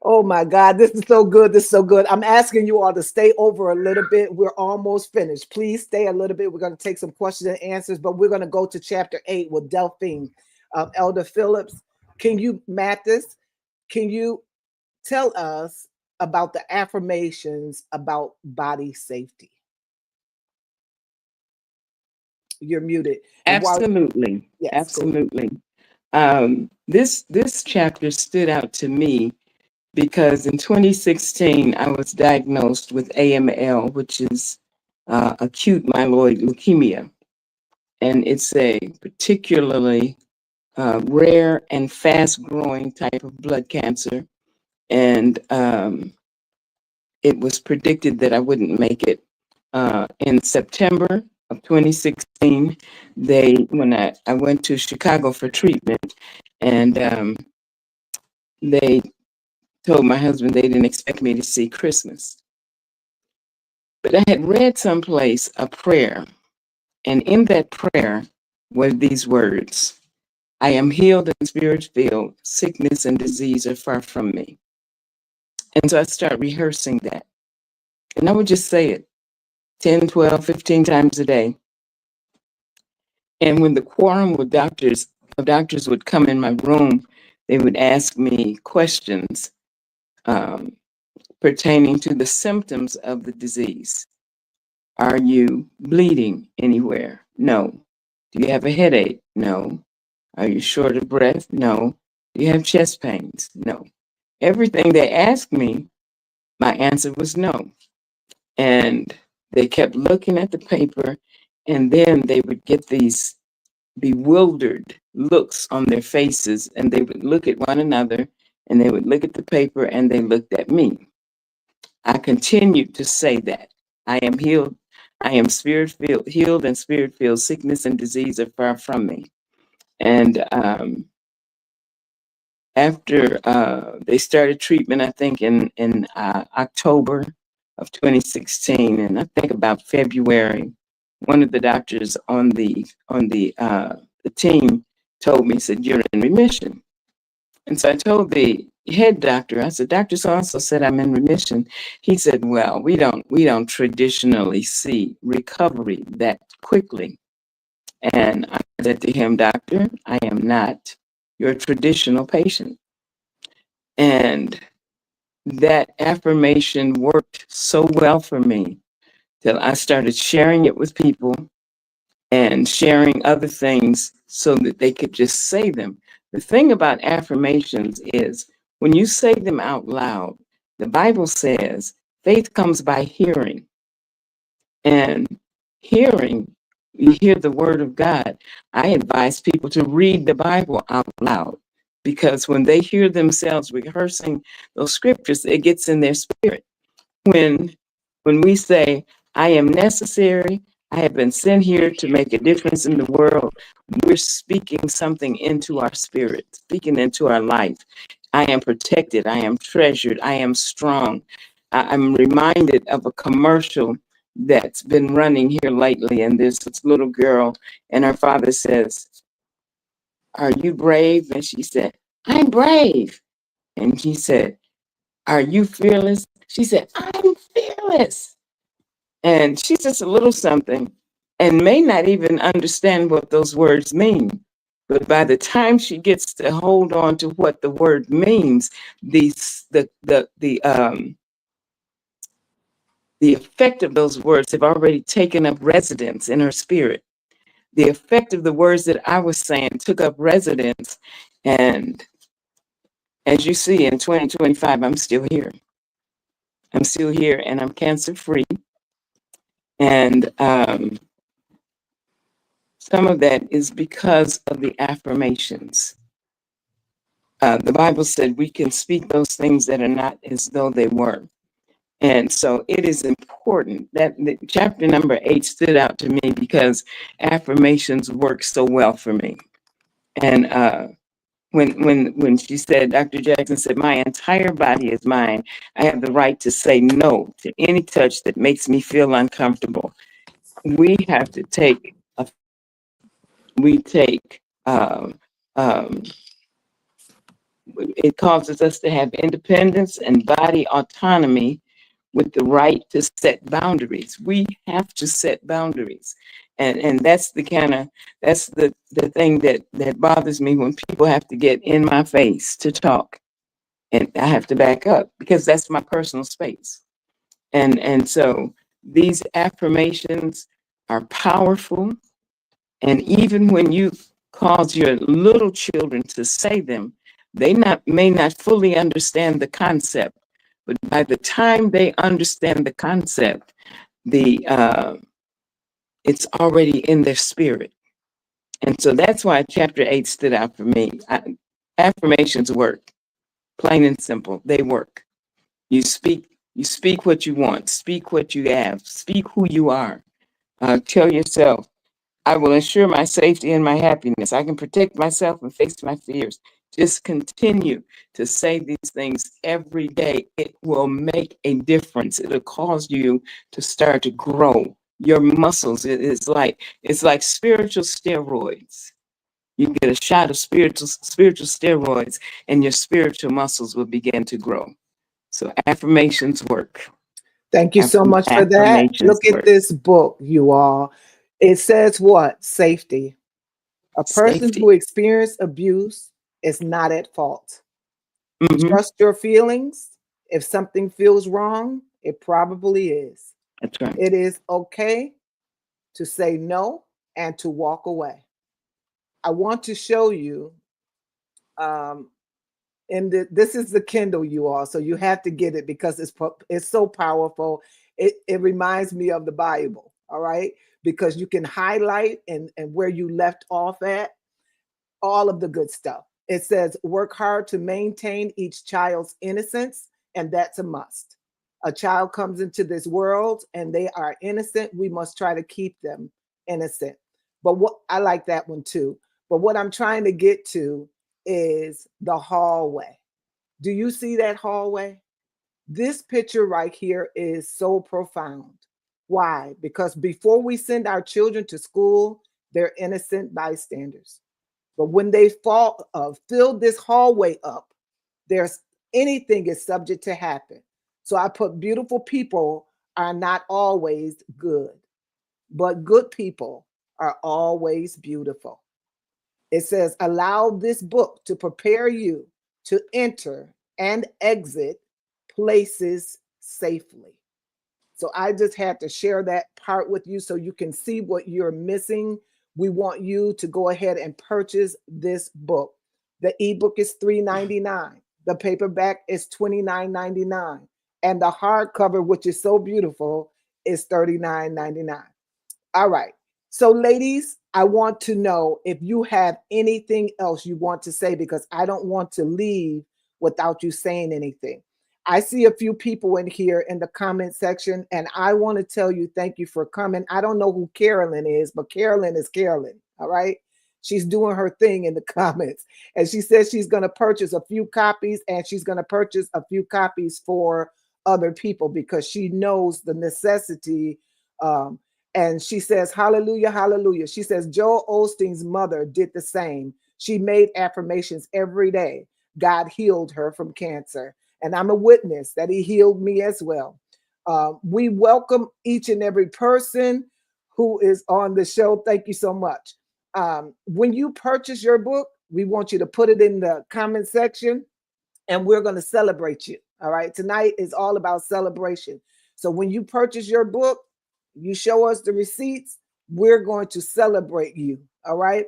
oh my God, this is so good. This is so good. I'm asking you all to stay over a little bit. We're almost finished. Please stay a little bit. We're going to take some questions and answers, but we're going to go to chapter 8 with Delphine. Elder Phillips, can you, Mathis, can you tell us about the affirmations about body safety? You're muted. And while, Absolutely. yes, go ahead. Absolutely. This chapter stood out to me because in 2016 I was diagnosed with AML, which is acute myeloid leukemia, and it's a particularly rare and fast-growing type of blood cancer. And it was predicted that I wouldn't make it. In September of 2016, when I went to Chicago for treatment, and they told my husband they didn't expect me to see Christmas. But I had read someplace a prayer, and in that prayer were these words: I am healed and spirit filled, sickness and disease are far from me. And so I start rehearsing that. And I would just say it 10, 12, 15 times a day. And when the quorum of doctors would come in my room, they would ask me questions um, pertaining to the symptoms of the disease. Are you bleeding anywhere? No. Do you have a headache? No. Are you short of breath? No. Do you have chest pains? No. Everything they asked me, my answer was no. And they kept looking at the paper, and then they would get these bewildered looks on their faces, and they would look at one another, and they would look at the paper, and they looked at me. I continued to say that I am healed. I am spirit-filled, healed and spirit-filled. Sickness and disease are far from me. And after they started treatment, I think in October of 2016, and I think about February, one of the doctors on the team told me, said, "You're in remission." And so I told the head doctor, I said, "Dr. So-and-so said I'm in remission." He said, "Well, we don't traditionally see recovery that quickly." And I said to him, "Doctor, I am not your traditional patient." And that affirmation worked so well for me till I started sharing it with people and sharing other things so that they could just say them. The thing about affirmations is when you say them out loud, the Bible says faith comes by hearing. And hearing, you hear the word of God. I advise people to read the Bible out loud because when they hear themselves rehearsing those scriptures, it gets in their spirit. When we say, "I am necessary, I have been sent here to make a difference in the world," we're speaking something into our spirit, speaking into our life. I am protected, I am treasured, I am strong. I'm reminded of a commercial that's been running here lately, and there's this little girl, and her father says, "Are you brave?" And she said, "I'm brave." And he said, "Are you fearless?" She said, "I'm fearless." And she's just a little something and may not even understand what those words mean. But by the time she gets to hold on to what the word means, the effect of those words have already taken up residence in her spirit. The effect of the words that I was saying took up residence. And as you see, in 2025, I'm still here. I'm still here and I'm cancer free. And some of that is because of the affirmations. The Bible said we can speak those things that are not as though they were. And so it is important that the chapter number 8 stood out to me because affirmations work so well for me. And when she said, Dr. Jackson said, "My entire body is mine. I have the right to say no to any touch that makes me feel uncomfortable." We have to take it causes us to have independence and body autonomy with the right to set boundaries. We have to set boundaries. And that's the thing that bothers me when people have to get in my face to talk. And I have to back up because that's my personal space. And so these affirmations are powerful. And even when you cause your little children to say them, they may not fully understand the concept, but by the time they understand the concept, it's already in their spirit. And so that's why chapter 8 stood out for me. Affirmations work, plain and simple. They work. You speak what you want, speak what you have, speak who you are. Tell yourself, "I will ensure my safety and my happiness. I can protect myself and face my fears." Just continue to say these things every day. It will make a difference. It'll cause you to start to grow your muscles. It's like spiritual steroids. You get a shot of spiritual steroids, and your spiritual muscles will begin to grow. So affirmations work. Thank you so much for that. Affirmations Look at work. this book, you all. It says what? Safety. A person Safety. who experienced abuse is not at fault. Hmm. Trust your feelings. If something feels wrong, it probably is. That's right. It is okay to say no and to walk away. I want to show you, um, this is the Kindle, you all, so you have to get it because it's so powerful. It reminds me of the Bible, all right, because you can highlight and where you left off at, all of the good stuff. It says, work hard to maintain each child's innocence, and that's a must. A child comes into this world and they are innocent. We must try to keep them innocent. But what I like that one too. But what I'm trying to get to is the hallway. Do you see that hallway? This picture right here is so profound. Why? Because before we send our children to school, they're innocent bystanders. But when they fill this hallway up, there's anything is subject to happen. So I put beautiful people are not always good, but good people are always beautiful. It says, allow this book to prepare you to enter and exit places safely. So I just had to share that part with you so you can see what you're missing. We want you to go ahead and purchase this book. The ebook is $3.99. The paperback is $29.99. And the hardcover, which is so beautiful, is $39.99. All right. So, ladies, I want to know if you have anything else you want to say, because I don't want to leave without you saying anything. I see a few people in here in the comment section, and I want to tell you thank you for coming. I don't know who Carolyn is, but Carolyn is Carolyn. All right. She's doing her thing in the comments. And she says she's going to purchase a few copies, and she's going to purchase a few copies for other people because she knows the necessity. And she says, hallelujah, hallelujah. She says, Joel Osteen's mother did the same. She made affirmations every day. God healed her from cancer. And I'm a witness that he healed me as well. We welcome each and every person who is on the show. Thank you so much. When you purchase your book, we want you to put it in the comment section, and we're going to celebrate you. All right. Tonight is all about celebration. So when you purchase your book, you show us the receipts, we're going to celebrate you. All right.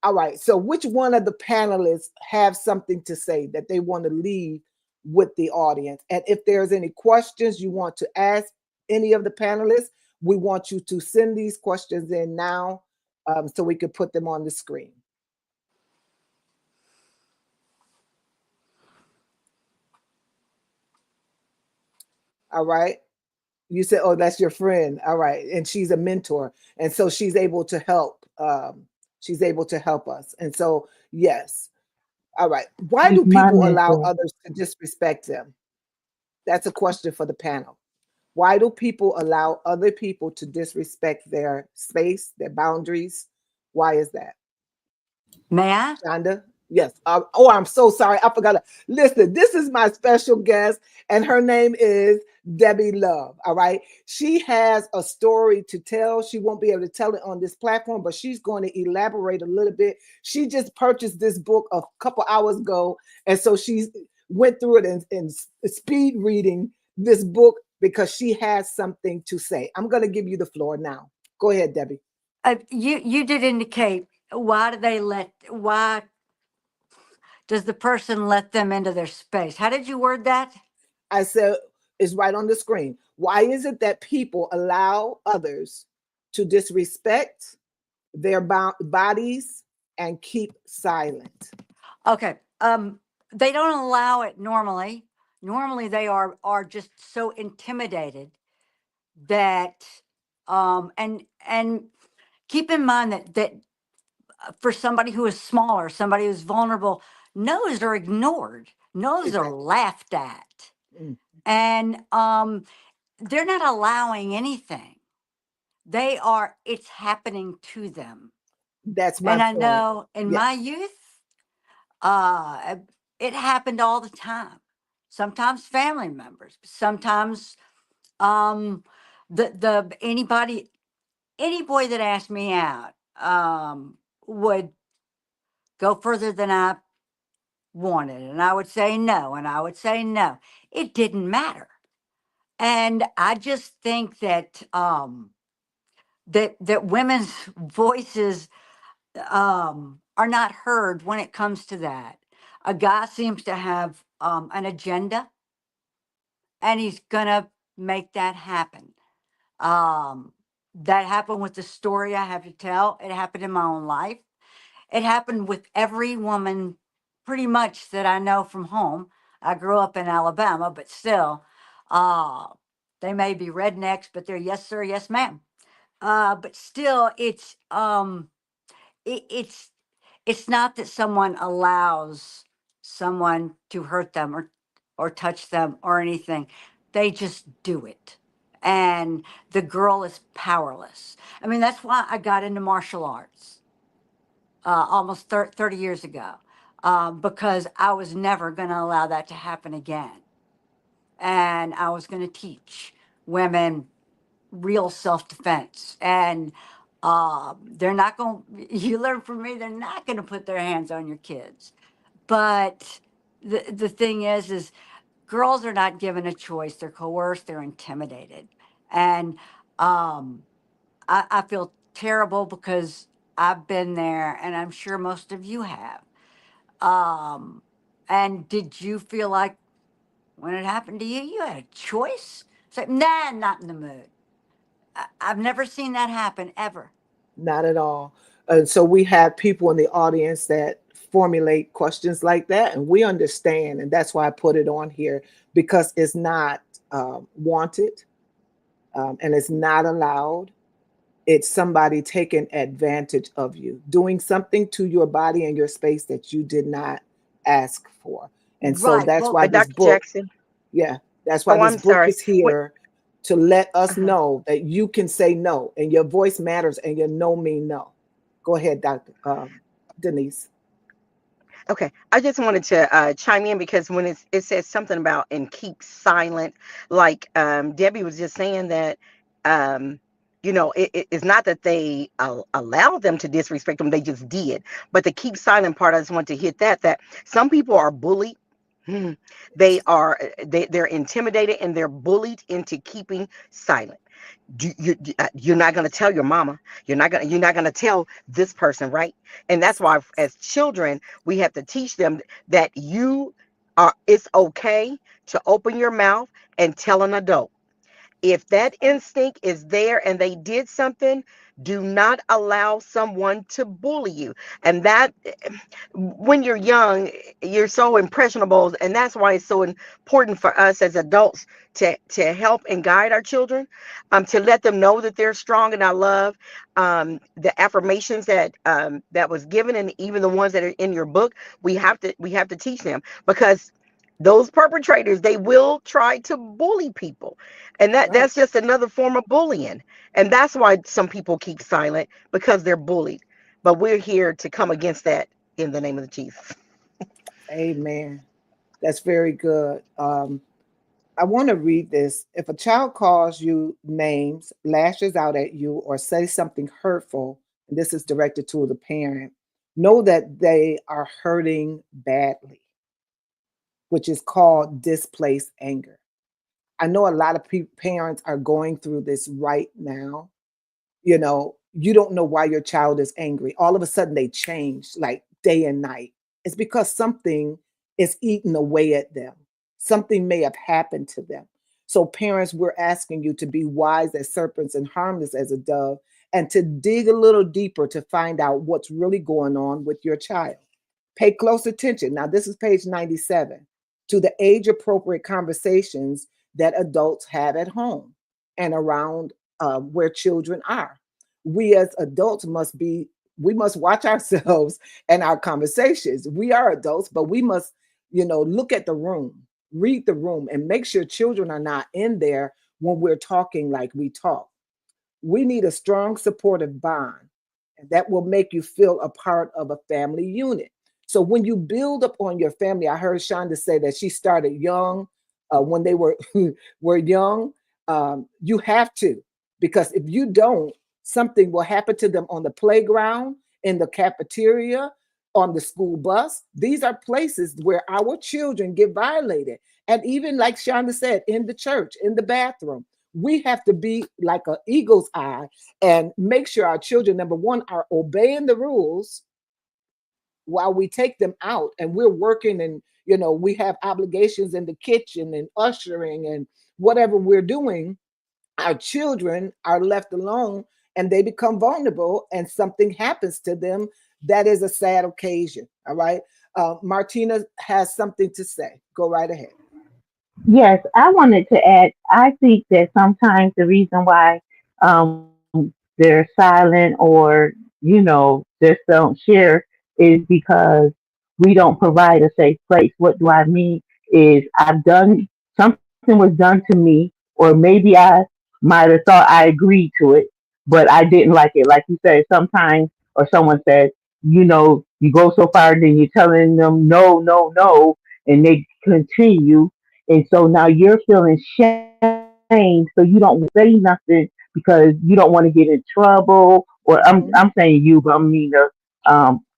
All right. So which one of the panelists have something to say that they want to leave with the audience? And if there's any questions you want to ask any of the panelists, we want you to send these questions in now, so we could put them on the screen. All right. You said, oh, that's your friend. All right. And she's a mentor. And so she's able to help. She's able to help us. And so, yes. All right. Why She's do my people allow mentor. others to disrespect them? That's a question for the panel. Why do people allow other people to disrespect their space, their boundaries? Why is that? May I? Shonda? Yes. Oh, I'm so sorry. I forgot. Listen, this is my special guest, and her name is Debbie Love. All right. She has a story to tell. She won't be able to tell it on this platform, but she's going to elaborate a little bit. She just purchased this book a couple hours ago, and so she went through it in speed reading this book because she has something to say. I'm going to give you the floor now. Go ahead, Debbie. You did indicate why does the person let them into their space? How did you word that? I said, it's right on the screen. Why is it that people allow others to disrespect their bodies and keep silent? Okay. They don't allow it normally. Normally they are just so intimidated that and keep in mind that for somebody who is smaller, somebody who's vulnerable, no's are ignored, no's are laughed at. Mm. And they're not allowing anything. It's happening to them. That's my And I point. know in Yes. my youth, it happened all the time. sometimes family members, sometimes the any boy that asked me out would go further than I wanted, and I would say no, and I would say no. It didn't matter. And I just think that that women's voices are not heard when it comes to that. A guy seems to have an agenda, and he's gonna make that happen. Um, that happened with the story I have to tell. It happened in my own life. It happened with every woman pretty much that I know from home. I grew up in Alabama, but still, uh, they may be rednecks, but they're yes sir, yes ma'am. But still, it's it's not that someone allows someone to hurt them or touch them or anything. They just do it. And the girl is powerless. I mean, that's why I got into martial arts almost 30 years ago, because I was never going to allow that to happen again. And I was going to teach women real self-defense. And they're not going you learn from me, they're not going to put their hands on your kids. But the thing is girls are not given a choice. They're coerced, they're intimidated. And I feel terrible because I've been there, and I'm sure most of you have. um and did you feel like when it happened to you, you had a choice? It's like, nah, not in the mood. I've never seen that happen ever. Not at all. And so we have people in the audience that formulate questions like that, and we understand, and that's why I put it on here, because it's not wanted, and it's not allowed. It's somebody taking advantage of you, doing something to your body and your space that you did not ask for. And so Right. that's Well, why this Dr. book, Jackson. yeah, that's why Oh, this I'm book sorry. is What? here to let us Uh-huh. know that you can say no, and your voice matters, and your no mean no. Go ahead, Dr. Denise. Okay, I just wanted to chime in because when it says something about and keep silent, like Debbie was just saying that, um, it's not that they allowed them to disrespect them; they just did. But the keep silent part, I just want to hit that some people are bullied. Hmm. They're intimidated and they're bullied into keeping silent. You're not going to tell your mama. You're not going to tell this person, right? And that's why as children we have to teach them that it's okay to open your mouth and tell an adult. If that instinct is there and they did something, do not allow someone to bully you. And that, when you're young, you're so impressionable, and that's why it's so important for us as adults to help and guide our children, to let them know that they're strong and I love the affirmations that was given, and even the ones that are in your book. We have to teach them, because those perpetrators, they will try to bully people, and Right. that's just another form of bullying. And that's why some people keep silent, because they're bullied. But we're here to come against that in the name of Jesus. Amen. That's very good. I want to read this. If a child calls you names, lashes out at you, or says something hurtful, and this is directed to the parent, know that they are hurting badly, which is called displaced anger. I know a lot of parents are going through this right now. You don't know why your child is angry. All of a sudden they change like day and night. It's because something is eating away at them. Something may have happened to them. So parents, we're asking you to be wise as serpents and harmless as a dove, and to dig a little deeper to find out what's really going on with your child. Pay close attention. Now, this is page 97, to the age appropriate conversations that adults have at home and around where children are. We as adults we must watch ourselves and our conversations. We are adults, but we must, look at the room, read the room, and make sure children are not in there when we're talking like we talk. We need a strong supportive bond, and that will make you feel a part of a family unit. So when you build up on your family, I heard Shonda say that she started young, when they were were young. You have to, because if you don't, something will happen to them on the playground, in the cafeteria, on the school bus. These are places where our children get violated. And even like Shonda said, in the church, in the bathroom, we have to be like an eagle's eye and make sure our children, number one, are obeying the rules while we take them out and we're working, and we have obligations in the kitchen and ushering and whatever we're doing. Our children are left alone and they become vulnerable and something happens to them. That is a sad occasion. All right. Martina has something to say. Go right ahead. Yes, I wanted to add, I think that sometimes the reason why they're silent or, just don't share is because we don't provide a safe place. What do I mean is I've done something was done to me, or maybe I might have thought I agreed to it, but I didn't like it. Like you said, sometimes, or someone said, you go so far, then you're telling them no, no, no, and they continue, and so now you're feeling shame, so you don't say nothing because you don't want to get in trouble. Or I'm Hmm. saying you, but I mean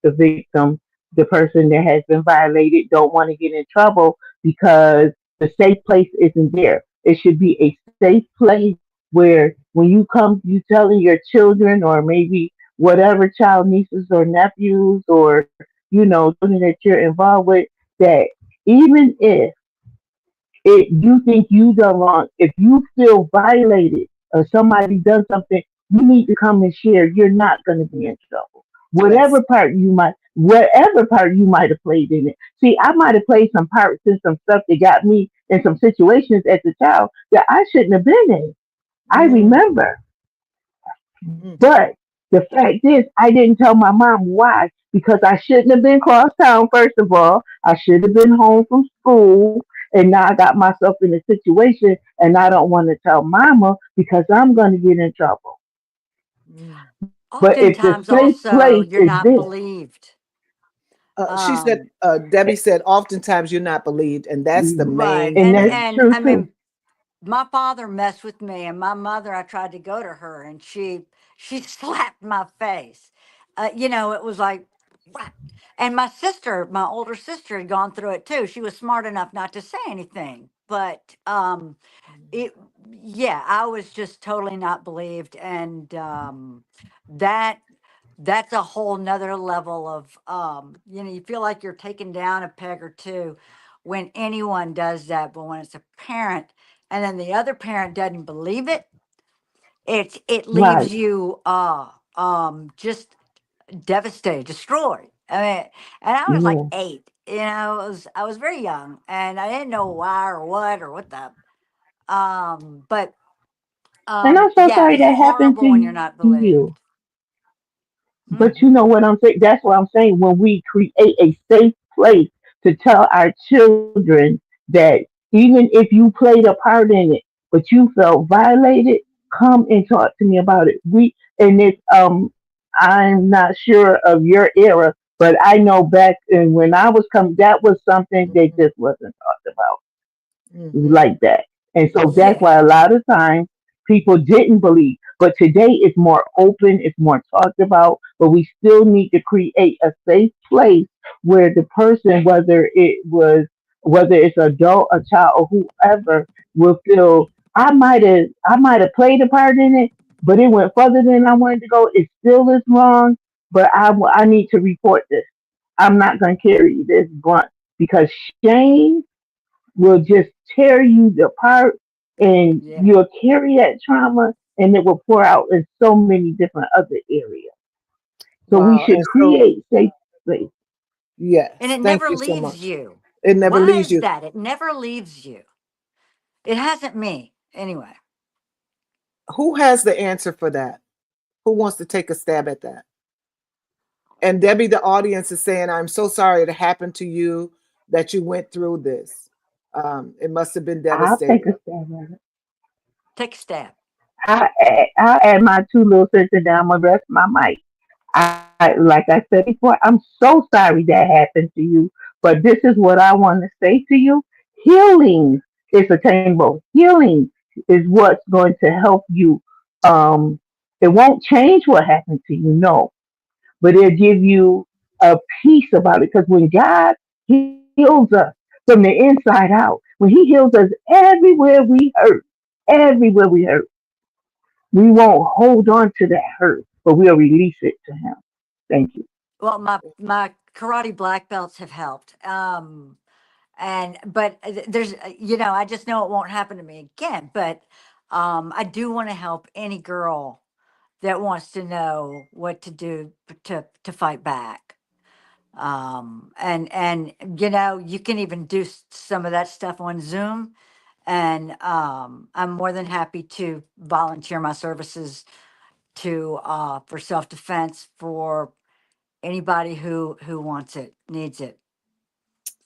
the victim, the person that has been violated, don't want to get in trouble because the safe place isn't there. It should be a safe place where when you come, you telling your children, or maybe whatever child, nieces or nephews, or children that you're involved with, that even if you think you done wrong, if you feel violated or somebody done something, you need to come and share. You're not going to be in trouble. Yes. Whatever part you might have played in it. See, I might have played some parts in some stuff that got me in some situations as a child that I shouldn't have been in. I Mm, remember. mm, But the fact is, I didn't tell my mom why. Because I shouldn't have been cross town, first of all. I should have been home from school. And now I got myself in a situation and I don't want to tell mama because I'm going to get in trouble. mm. But if the Oftentimes, safe also, place you're is not there, believed. She said, Um, Debbie said, oftentimes you're not believed, and that's the right. main and that's thing. true I too. mean, my father messed with me, and my mother, I tried to go to her and she slapped my face. It was like what? And my sister, my older sister, had gone through it too. She was smart enough not to say anything, but it yeah, I was just totally not believed, and that that's a whole nother level of you feel like you're taken down a peg or two when anyone does that, but when it's a parent and then the other parent doesn't believe it, it Right. leaves you just devastated, destroyed. I mean, and I was like Yeah. 8, I was very young and I didn't know why or what the but And I'm so yeah, sorry it's that happened to horrible when you're not you. believed. Hmm? But Hmm. you know what I'm saying? That's what I'm saying. When we create a safe place to tell our children that even if you played a part in it, but you felt violated, come and talk to me about it. And it's I'm not sure of your era, but I know back and when I was coming, that was something that Hmm. just wasn't talked about Hmm. like that. And so that's Yeah. why a lot of times people didn't believe. But today it's more open, it's more talked about, but we still need to create a safe place where the person, whether it's adult, a child, or whoever, will feel I might have played a part in it, but it went further than I wanted to go. It still is wrong, but I need to report this. I'm not going to carry this blunt because shame will just tear you apart and Yeah. you'll carry that trauma and it will pour out in so many different other areas. So we Wow. should And so, create safe space. And yes, it thank never you so leaves much. you. It never Why leaves is you. that? It never leaves you. It hasn't me. Anyway. Who has the answer for that? Who wants to take a stab at that? And Debbie, the audience is saying, I'm so sorry it happened to you, that you went through this. It must have been I'll take devastating. a stab at it. Take a stab. I'll add my 2 little cents and then I'm going to rest my mic. Like I said before, I'm so sorry that happened to you. But this is what I want to say to you. Healing is attainable. Healing is what's going to help you. Um, it won't change what happened to you, no, but it'll give you a peace about it. Because when God heals us from the inside out, when He heals us everywhere we hurt, we won't hold on to that hurt, but we'll release it to Him. Thank you. Well, my karate black belts have helped. And but there's I just know it won't happen to me again. But I do want to help any girl that wants to know what to do to fight back. And you can even do some of that stuff on Zoom. And I'm more than happy to volunteer my services to for self-defense for anybody who wants it, needs it.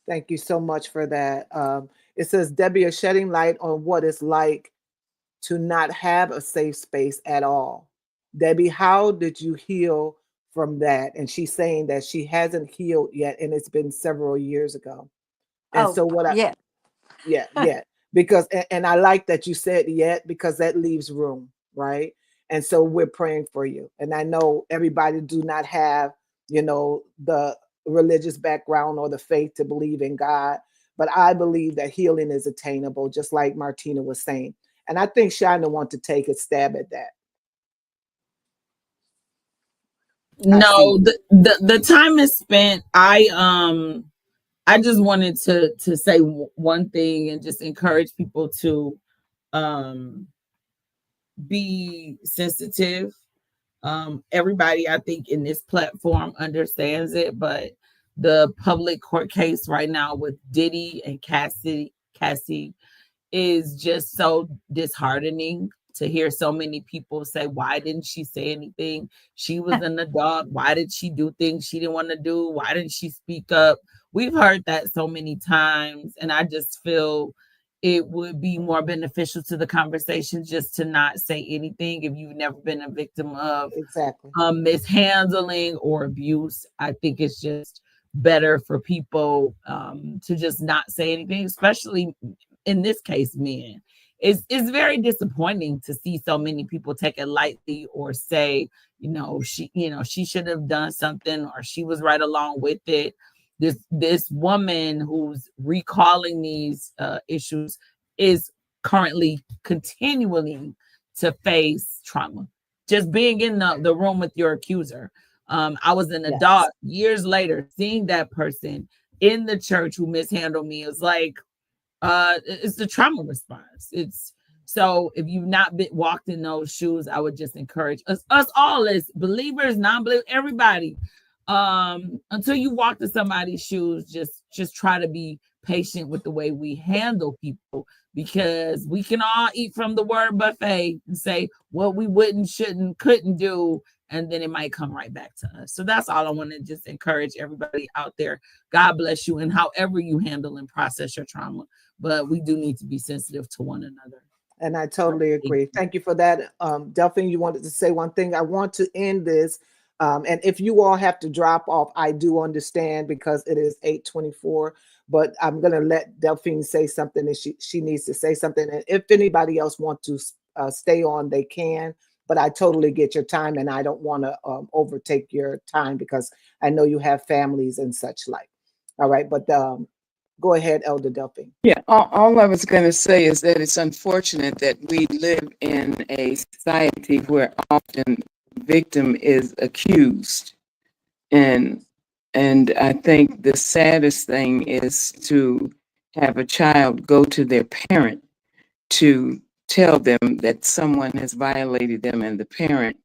Thank you so much for that. It says Debbie is shedding light on what it's like to not have a safe space at all. Debbie, how did you heal from that? And she's saying that she hasn't healed yet, and it's been several years ago. And Oh, so what I yeah. yeah, because and I like that you said yet, because that leaves room, right? And so we're praying for you. And I know everybody do not have, the religious background or the faith to believe in God, but I believe that healing is attainable, just like Martina was saying. And I think Shina want to take a stab at that. I see. No, the time is spent. I just wanted to say one thing and just encourage people to um be sensitive. Everybody, I think, in this platform understands it, but the public court case right now with Diddy and Cassie is just so disheartening to hear so many people say, why didn't she say anything? She was an adult. Why did she do things she didn't want to do? Why didn't she speak up? We've heard that so many times, and I just feel it would be more beneficial to the conversation just to not say anything if you've never been a victim of Exactly. mishandling or abuse. I think it's just better for people to just not say anything, especially in this case, men. It's very disappointing to see so many people take it lightly or say, she should have done something or she was right along with it. This woman who's recalling these issues is currently continuing to face trauma. Just being in the room with your accuser. I was an Yes. adult years later, seeing that person in the church who mishandled me. Is like, it's the trauma response. It's so if you've not been walked in those shoes, I would just encourage us all as believers, non-believers, everybody. Until you walk in somebody's shoes, just try to be patient with the way we handle people, because we can all eat from the word buffet and say what we wouldn't, shouldn't, couldn't do, and then it might come right back to us. So that's all I want to just encourage everybody out there. God bless you, and however you handle and process your trauma, but we do need to be sensitive to one another. And I totally agree. Thank you for that. Delphine, you wanted to say one thing. I want to end this. And if you all have to drop off, I do understand, because it is 8:24. But I'm going to let Delphine say something, and she needs to say something. And if anybody else wants to stay on, they can. But I totally get your time, and I don't want to overtake your time, because I know you have families and such like. All right. But go ahead, Elder Delphine. Yeah, all I was going to say is that it's unfortunate that we live in a society where often victim is accused. And I think the saddest thing is to have a child go to their parent to tell them that someone has violated them, and the parent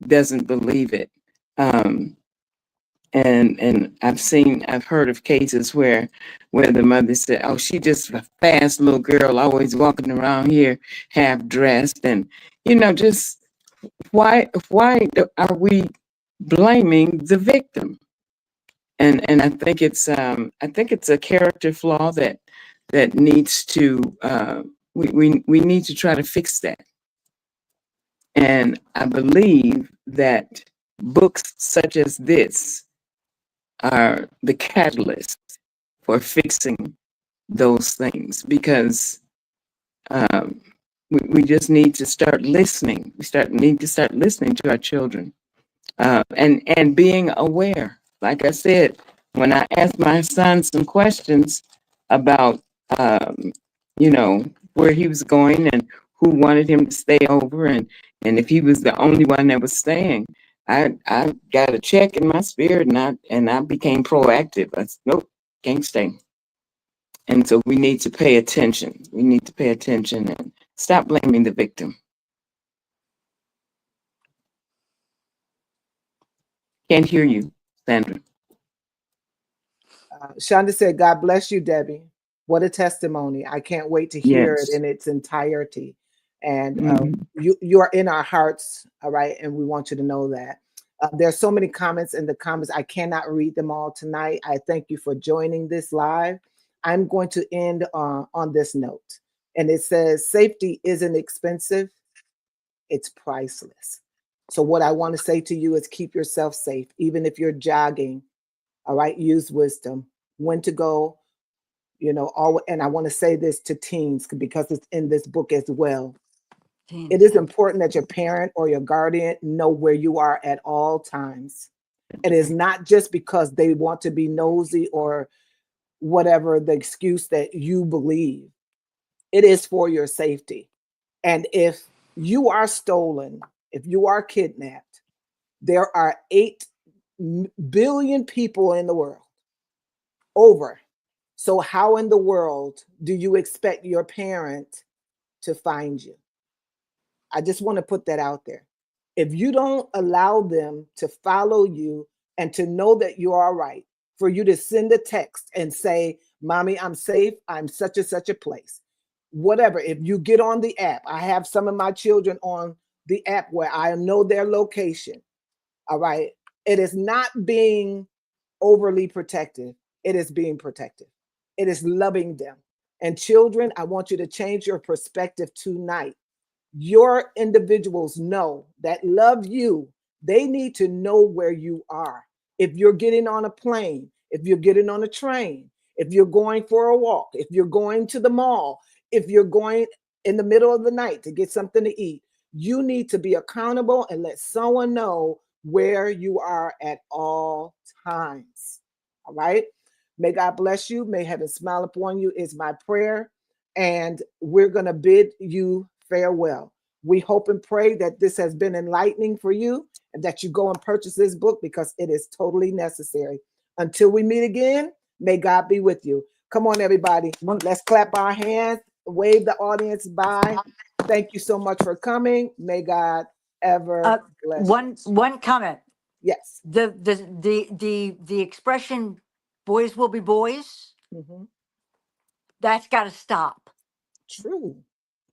doesn't believe it. And I've heard of cases where the mother said, "Oh, she just a fast little girl, always walking around here half dressed," and just why are we blaming the victim? And I think it's a character flaw that needs to we need to try to fix that. And I believe that books such as this are the catalyst for fixing those things, because we just need to start listening. Need to start listening to our children, and being aware. Like I said, when I asked my son some questions about, um, where he was going and who wanted him to stay over, and if he was the only one that was staying, I got a check in my spirit, and I became proactive. I said, nope, can't stay. And so we need to pay attention. We need to pay attention and stop blaming the victim. Can't hear you, Sandra. Shonda said, God bless you, Debbie. What a testimony. I can't wait to hear it Yes. in its entirety. And Mhm. you are in our hearts, all right? And we want you to know that. There's so many comments in the comments. I cannot read them all tonight. I thank you for joining this live. I'm going to end on this note. And it says, safety isn't expensive, it's priceless. So what I want to say to you is keep yourself safe, even if you're jogging. All right, use wisdom, when to go, all. And I want to say this to teens because it's in this book as well. It is important that your parent or your guardian know where you are at all times. It is not just because they want to be nosy or whatever the excuse that you believe. It is for your safety. And if you are stolen, if you are kidnapped, there are 8 billion people in the world. Over. So how in the world do you expect your parent to find you? I just want to put that out there. If you don't allow them to follow you and to know that you're all right, for you to send a text and say, Mommy, I'm safe, I'm such and such a place. Whatever. If you get on the app, I have some of my children on the app where I know their location. All right. It is not being overly protective. It is being protective. It is loving them. And children, I want you to change your perspective tonight. Your individuals know that love you. They need to know where you are. If you're getting on a plane, if you're getting on a train, if you're going for a walk, if you're going to the mall, if you're going in the middle of the night to get something to eat, you need to be accountable and let someone know where you are at all times. All right. May God bless you. May heaven smile upon you is my prayer. And we're going to bid you farewell. We hope and pray that this has been enlightening for you and that you go and purchase this book because it is totally necessary. Until we meet again, may God be with you. Come on, everybody. Let's clap our hands, wave the audience bye. Thank you so much for coming. May God ever bless you. One comment. Yes. The expression "boys will be boys," Mhm. that's got to stop. True.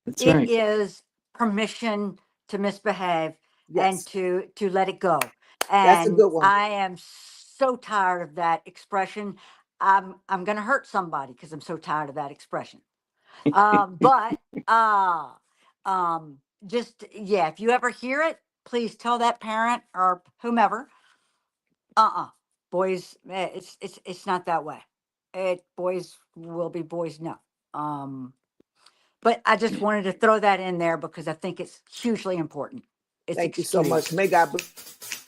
That's It right. is permission to misbehave and Yes. to let it go. That's a And good one. I am so tired of that expression. I'm going to hurt somebody because I'm so tired of that expression. But just yeah, if you ever hear it, please tell that parent or whomever. Boys, it's not that way. Boys will be boys. No. But I just wanted to throw that in there because I think it's hugely important. It's Thank you so extreme. much. May God bless.